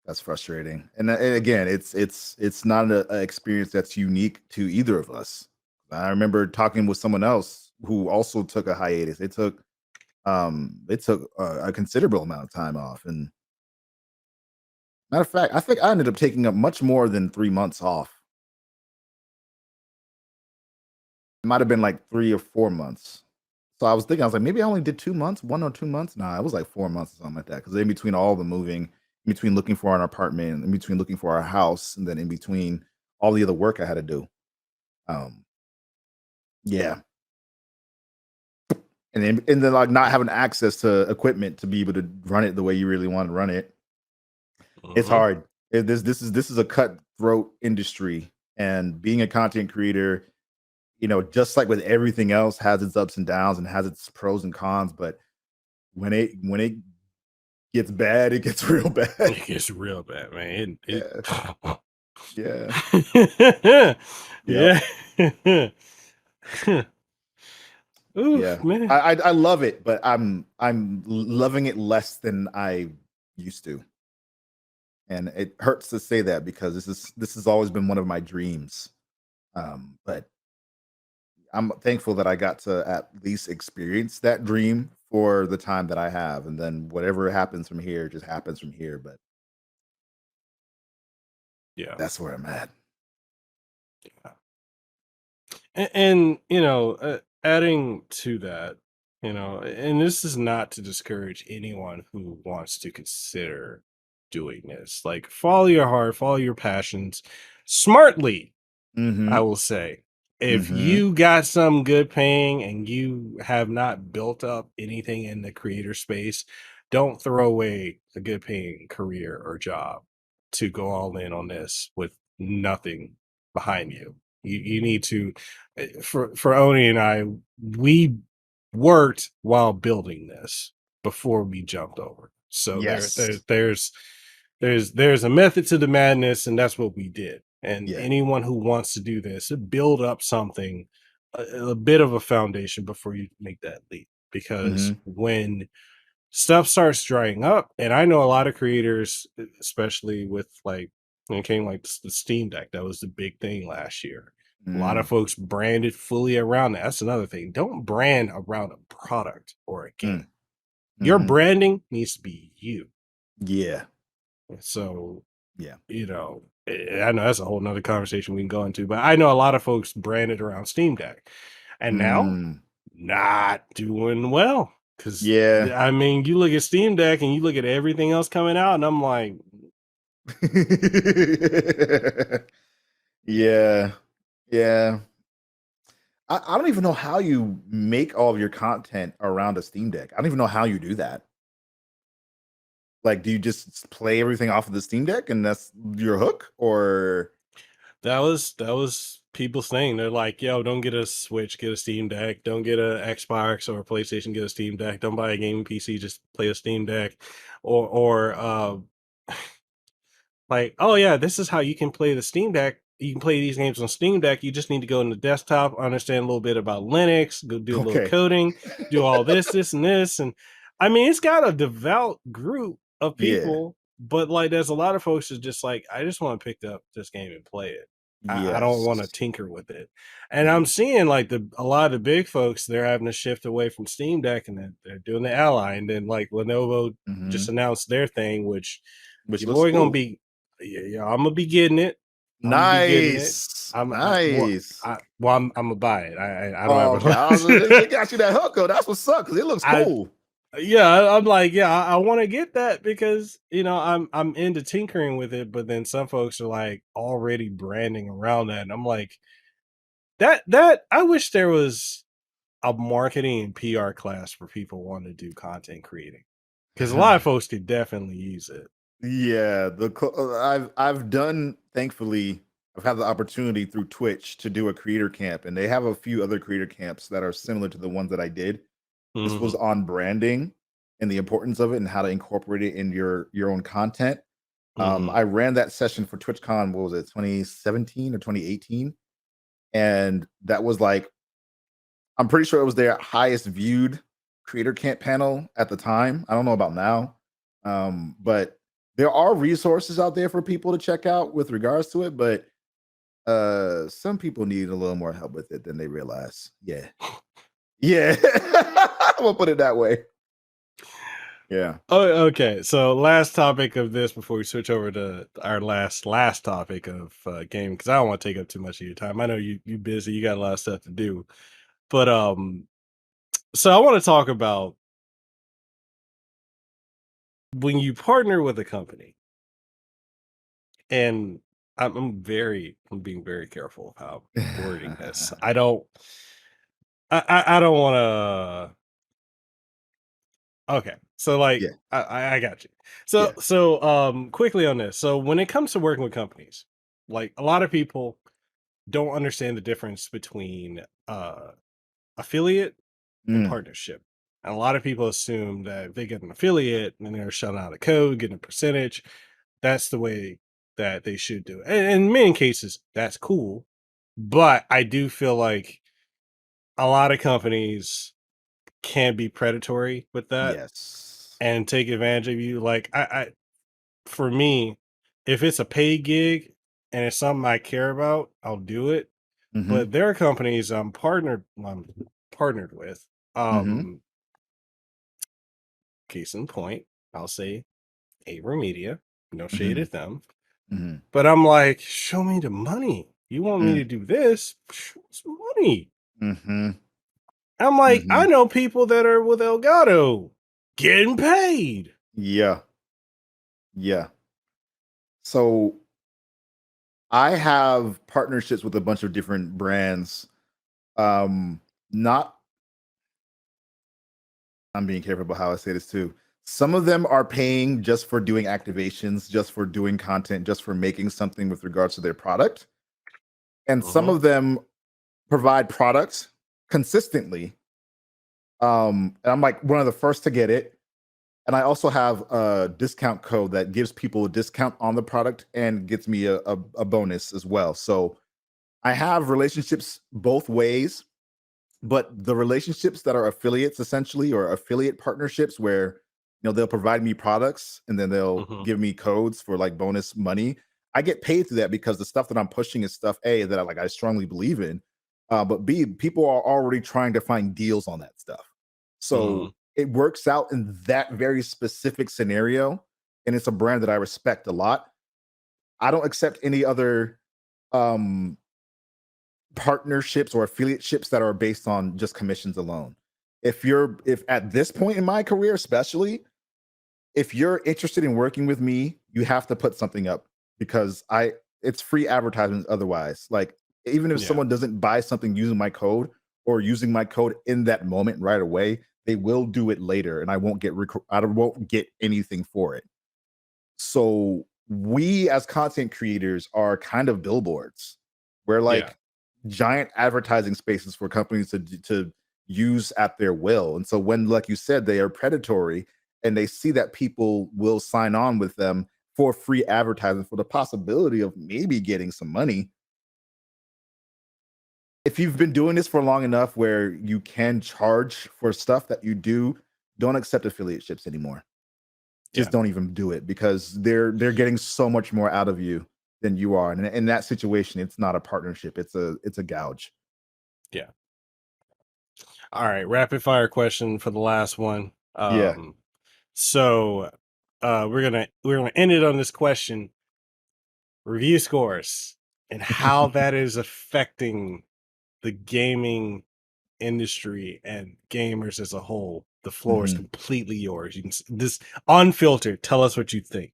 That's frustrating. And again, it's not a experience that's unique to either of us. I remember talking with someone else who also took a hiatus. They took a considerable amount of time off. And matter of fact, I think I ended up taking up much more than 3 months off. It might have been like 3 or 4 months. So I was thinking, I was like, maybe I only did 2 months, 1 or 2 months. Nah, it was like 4 months or something like that. Because in between all the moving, in between looking for an apartment, in between looking for our house, and then in between all the other work I had to do. Um, yeah. And then like not having access to equipment to be able to run it the way you really want to run it. It's Mhm. hard. This is a cutthroat industry. And being a content creator, just like with everything else, has its ups and downs and has its pros and cons. But when it gets bad, it gets real bad. It gets real bad, man. Yeah. Yeah. Yep. Yeah. Oof, Yeah. man. I love it, but I'm loving it less than I used to. And it hurts to say that because this has always been one of my dreams. But I'm thankful that I got to at least experience that dream for the time that I have. And then whatever happens from here just happens from here. But Yeah. that's where I'm at. And adding to that, and this is not to discourage anyone who wants to consider doing this. Like, follow your heart, follow your passions smartly. I Mm-hmm. will say, if Mm-hmm. you got some good paying and you have not built up anything in the creator space, don't throw away a good paying career or job to go all in on this with nothing behind you. You need to, for Oni and I, we worked while building this before we jumped over. So Yes. there's a method to the madness, and that's what we did. And Yeah. anyone who wants to do this, build up something, a bit of a foundation before you make that leap. Because Mm-hmm. when stuff starts drying up, and I know a lot of creators, especially with like when it came like the Steam Deck, that was the big thing last year. A lot of Mm. folks branded fully around that. That's another thing. Don't brand around a product or a game. Mm. Your Mm-hmm. branding needs to be you. Yeah. So, Yeah. I know that's a whole nother conversation we can go into, but I know a lot of folks branded around Steam Deck, and now Mm. not doing well. Because Yeah. I mean, you look at Steam Deck and you look at everything else coming out, and I'm like, Yeah. Yeah. I don't even know how you make all of your content around a Steam Deck. I don't even know how you do that. Like, do you just play everything off of the Steam Deck and that's your hook, or That was people's thing. They're like, "Yo, don't get a Switch, get a Steam Deck. Don't get a Xbox or a PlayStation, get a Steam Deck. Don't buy a gaming PC, just play a Steam Deck." Or like, "Oh yeah, this is how you can play the Steam Deck. You can play these games on Steam Deck. You just need to go in the desktop, understand a little bit about Linux, go do a little okay? coding, do all this, and this." And I mean, it's got a devout group of Yeah. people, but like, there's a lot of folks that just like, I just want to pick up this game and play it. I don't want to Yes. tinker with it. And I'm seeing like a lot of the big folks, they're having to shift away from Steam Deck, and then they're doing the Ally. And then like Lenovo just Mhm. announced their thing, which Which your looks boy gonna cool. be, yeah, I'm gonna be getting it. I'm gonna be getting it. Nice. Nice. I'm gonna buy it. I don't Oh, have okay. a I was they got you that hook, though. That's what's up, because it looks I cool. yeah, I'm like, yeah, I want to get that because I'm into tinkering with it, but then some folks are like already branding around that, and I'm like, that I wish there was a marketing and PR class for people wanting to do content creating, because a lot of folks could definitely use it. Yeah, I've done, thankfully, I've had the opportunity through Twitch to do a creator camp, and they have a few other creator camps that are similar to the ones that I did. This was Mhm, on branding and the importance of it and how to incorporate it in your own content. mhm. I ran that session for TwitchCon, what was it, 2017 or 2018? And that was like, I'm pretty sure it was their highest viewed creator camp panel at the time. I don't know about now. But there are resources out there for people to check out with regards to it, but some people need a little more help with it than they realize. Yeah. Yeah. We'll put it that way. Yeah. Oh, okay. So last topic of this before we switch over to our last topic of game, because I don't want to take up too much of your time. I know you busy, you got a lot of stuff to do. But so I want to talk about when you partner with a company, and I'm being very careful of how I'm wording this. I don't want to. Okay, so like Yeah. I got you. So Yeah. quickly on this. So when it comes to working with companies, like a lot of people don't understand the difference between affiliate and Mm, partnership. And a lot of people assume that if they get an affiliate and they're shutting out a code, getting a percentage, that's the way that they should do it. And in many cases, that's cool. But I do feel like a lot of companies can be predatory with that yes. and take advantage of you. Like for me, if it's a paid gig and it's something I care about, I'll do it. Hmm. But there are companies I'm partnered with. Hmm. Um, Case in point, I'll say Avra Media, no shade Hmm. at them. Hmm. But I'm like, show me the money. You want me Mm, to do this? Show some money. hmm. I'm like, I Hmm. know people that are with Elgato getting paid. Yeah. Yeah. So I have partnerships with a bunch of different brands. Not I'm being careful about how I say this too. Some of them are paying just for doing activations, just for doing content, just for making something with regards to their product. And some Mhm, of them provide products consistently. And I'm like one of the first to get it. And I also have a discount code that gives people a discount on the product and gets me a bonus as well. So I have relationships both ways, but the relationships that are affiliates essentially, or affiliate partnerships where they'll provide me products and then they'll mhm. give me codes for like bonus money. I get paid through that because the stuff that I'm pushing is stuff A that I strongly believe in, but B, people are already trying to find deals on that stuff. So Mhm. it works out in that very specific scenario, and it's a brand that I respect a lot. I don't accept any other um partnerships or affiliateships that are based on just commissions alone. If at this point in my career, especially, if you're interested in working with me, you have to put something up, because I it's free advertisements otherwise. Like, even if Yeah. someone doesn't buy something using my code or using my code in that moment right away, they will do it later, and I won't get anything for it. So we as content creators are kind of billboards. We're Yeah. like giant advertising spaces for companies to use at their will. And so when, like you said, they are predatory and they see that people will sign on with them for free advertising for the possibility of maybe getting some money. If you've been doing this for long enough where you can charge for stuff that you do, don't accept affiliateships anymore. Just Yeah. don't even do it, because they're getting so much more out of you than you are. And in that situation, it's not a partnership. It's a gouge. Yeah. All right. Rapid fire question for the last one. Yeah. So we're gonna end it on this question: review scores and how that is affecting the gaming industry and gamers as a whole. The floor is Mhm. completely yours. You can this unfiltered. Tell us what you think.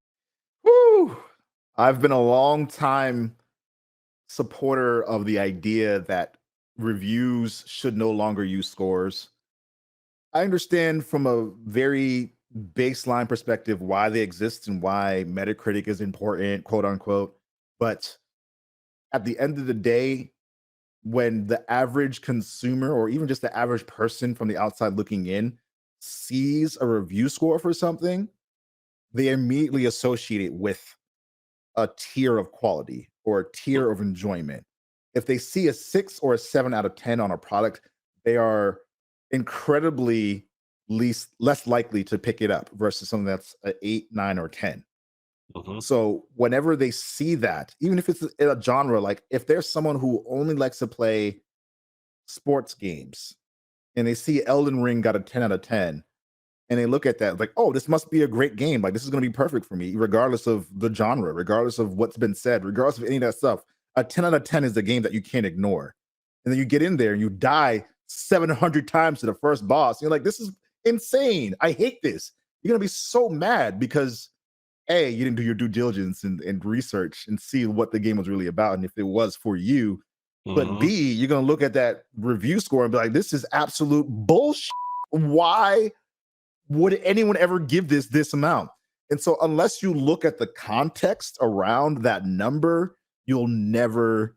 Woo! I've been a long time supporter of the idea that reviews should no longer use scores. I understand from a very baseline perspective why they exist and why Metacritic is important, quote unquote. But at the end of the day, when the average consumer or even just the average person from the outside looking in sees a review score for something, they immediately associate it with a tier of quality or a tier of enjoyment. If they see a 6 or a 7 out of 10 on a product, they are incredibly less likely to pick it up versus something that's an 8, 9, or 10. Mhm. So whenever they see that, even if it's in a genre, like if there's someone who only likes to play sports games and they see Elden Ring got a 10 out of 10, and they look at that like, oh, this must be a great game. Like, this is going to be perfect for me, regardless of the genre, regardless of what's been said, regardless of any of that stuff. A 10 out of 10 is a game that you can't ignore. And then you get in there and you die 700 times to the first boss. You're like, this is insane. I hate this. You're going to be so mad because A, you didn't do your due diligence and research and see what the game was really about and if it was for you. But Mhm. B, you're going to look at that review score and be like, this is absolute bullshit. Why would anyone ever give this amount? And so unless you look at the context around that number, you'll never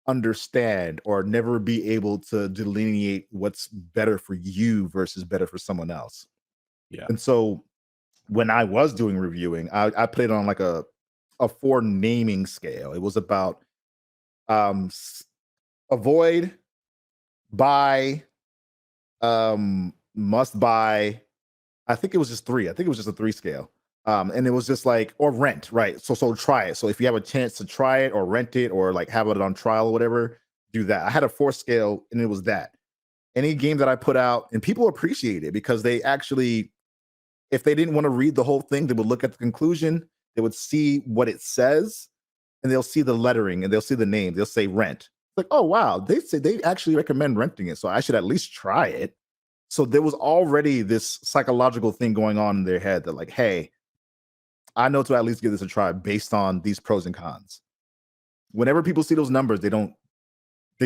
understand or never be able to delineate what's better for you versus better for someone else. Yeah. And so when I was doing reviewing, I played on like a 4 naming scale. It was about avoid, buy, must buy. I think it was just 3. I think it was just a 3 scale. And it was just like, or rent, right? So try it. So if you have a chance to try it or rent it or like have it on trial or whatever, do that. I had a 4 scale and it was that. Any game that I put out, and people appreciate it because they actually, if they didn't want to read the whole thing, they would look at the conclusion, they would see what it says, and they'll see the lettering and they'll see the name. They'll say rent. Like, oh wow, they say they actually recommend renting it. So I should at least try it. So there was already this psychological thing going on in their head that like, hey, I know to at least give this a try based on these pros and cons. Whenever people see those numbers, they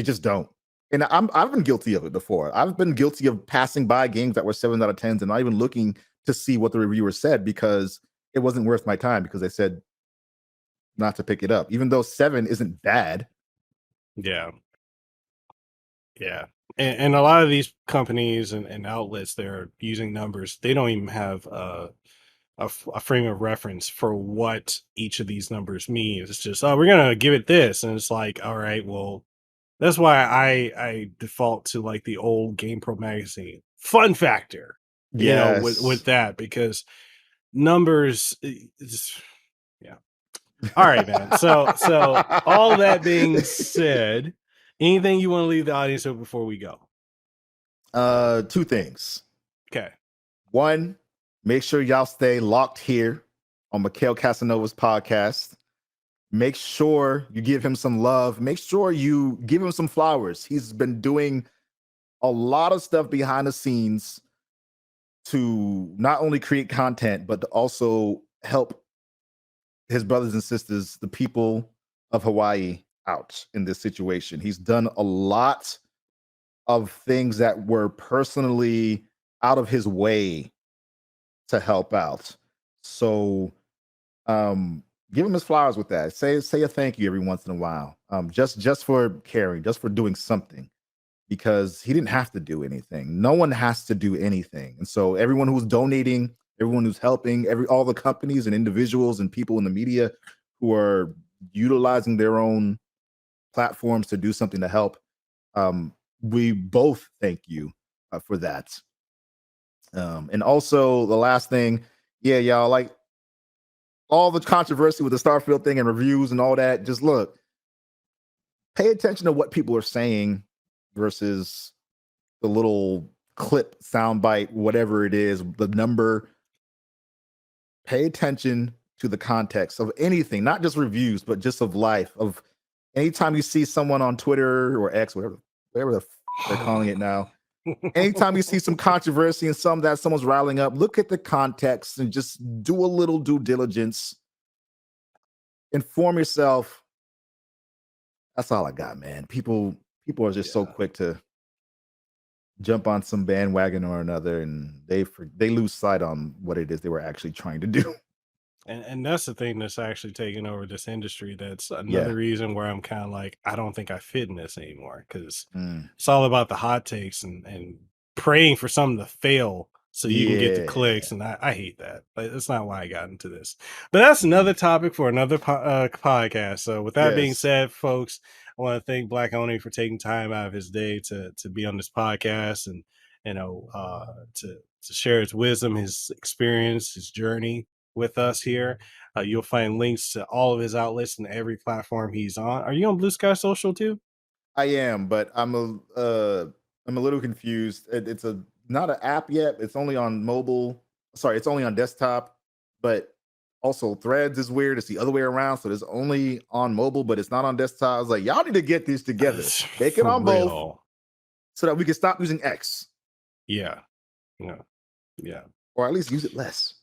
just don't. And I've been guilty of it before. I've been guilty of passing by games that were 7 out of 10s and not even looking to see what the reviewer said because it wasn't worth my time because they said not to pick it up, even though 7 isn't bad. Yeah. Yeah. And a lot of these companies and outlets, they're using numbers. They don't even have a frame of reference for what each of these numbers means. It's just, oh, we're gonna give it this, and it's like, all right, well, that's why I default to like the old GamePro magazine fun factor, with Yes. that because numbers, yeah. All right, man. So all that being said, anything you want to leave the audience with before we go? 2 things. Okay. 1, make sure y'all stay locked here on Mekel Kasanova's podcast. Make sure you give him some love. Make sure you give him some flowers. He's been doing a lot of stuff behind the scenes to not only create content, but to also help his brothers and sisters, the people of Hawaii, out in this situation. He's done a lot of things that were personally out of his way to help out. So give him his flowers with that. Say a thank you every once in a while. Just for caring, just for doing something, because he didn't have to do anything. No one has to do anything. And so everyone who's donating, everyone who's helping, all the companies and individuals and people in the media who are utilizing their own platforms to do something to help, we both thank you for that. And also the last thing, yeah, y'all, like all the controversy with the Starfield thing and reviews and all that, just look, pay attention to what people are saying versus the little clip, soundbite, whatever it is, the number. Pay attention to the context of anything, not just reviews, but just of life. Of anytime you see someone on Twitter or X, whatever they're calling it now, anytime you see some controversy and someone's riling up, look at the context and just do a little due diligence. Inform yourself. That's all I got, man. People are just so quick to jump on some bandwagon or another, and they lose sight on what it is they were actually trying to do. And that's the thing that's actually taking over this industry. That's another reason where I'm kind of like, I don't think I fit in this anymore, because it's all about the hot takes and praying for something to fail so you can get the clicks. And I hate that. Like, that's not why I got into this. But that's another topic for another podcast. So with that being said, folks, I want to thank Black Oni for taking time out of his day to be on this podcast and, to share his wisdom, his experience, his journey with us here. You'll find links to all of his outlets and every platform he's on. Are you on Blue Sky Social too? I am, but I'm a little confused. It's not an app yet. It's only on mobile. Sorry, it's only on desktop. But also Threads is weird. It's the other way around. So it's only on mobile, but it's not on desktop. I was like, y'all need to get these together. Make it on both so that we can stop using X. Yeah. Or at least use it less.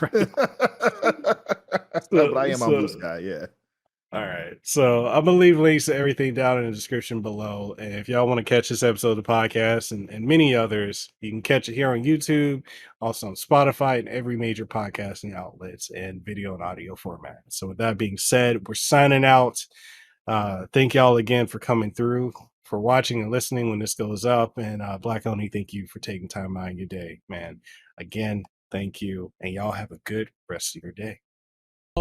But I am on Blue Sky, yeah. All right. So I'm going to leave links to everything down in the description below. And if y'all want to catch this episode of the podcast and many others, you can catch it here on YouTube, also on Spotify and every major podcasting outlets and video and audio format. So with that being said, we're signing out. Thank y'all again for coming through, for watching and listening when this goes up. And Black Oni, thank you for taking time out of your day, man. Again, thank you. And y'all have a good rest of your day.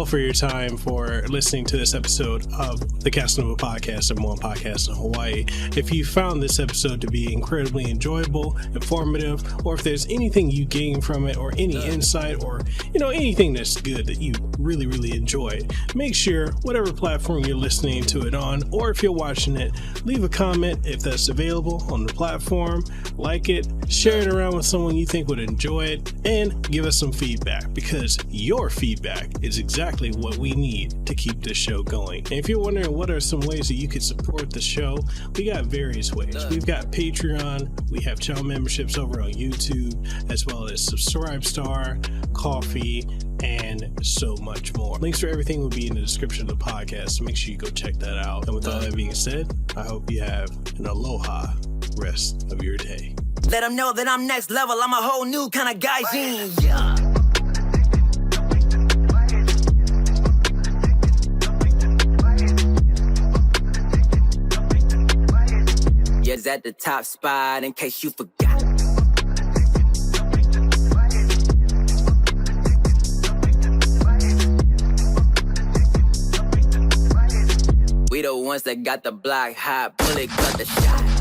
For your time for listening to this episode of the Kasanova podcast, number one podcast in Hawaii. If you found this episode to be incredibly enjoyable, informative, or if there's anything you gain from it, or any insight, or anything that's good that you really, really enjoyed, make sure whatever platform you're listening to it on, or if you're watching it, leave a comment if that's available on the platform, like it, share it around with someone you think would enjoy it, and give us some feedback, because your feedback is exactly what we need to keep this show going. And if you're wondering what are some ways that you could support the show, we got various ways. We've got Patreon, we have channel memberships over on YouTube, as well as Subscribestar, Coffee, and so much more. Links for everything will be in the description of the podcast, so make sure you go check that out. And with all that being said, I hope you have an aloha rest of your day. Let them know that I'm next level. I'm a whole new kind of guy. Yeah. Yes, at the top spot, in case you forgot. We the ones that got the block hot, bullet got the shot.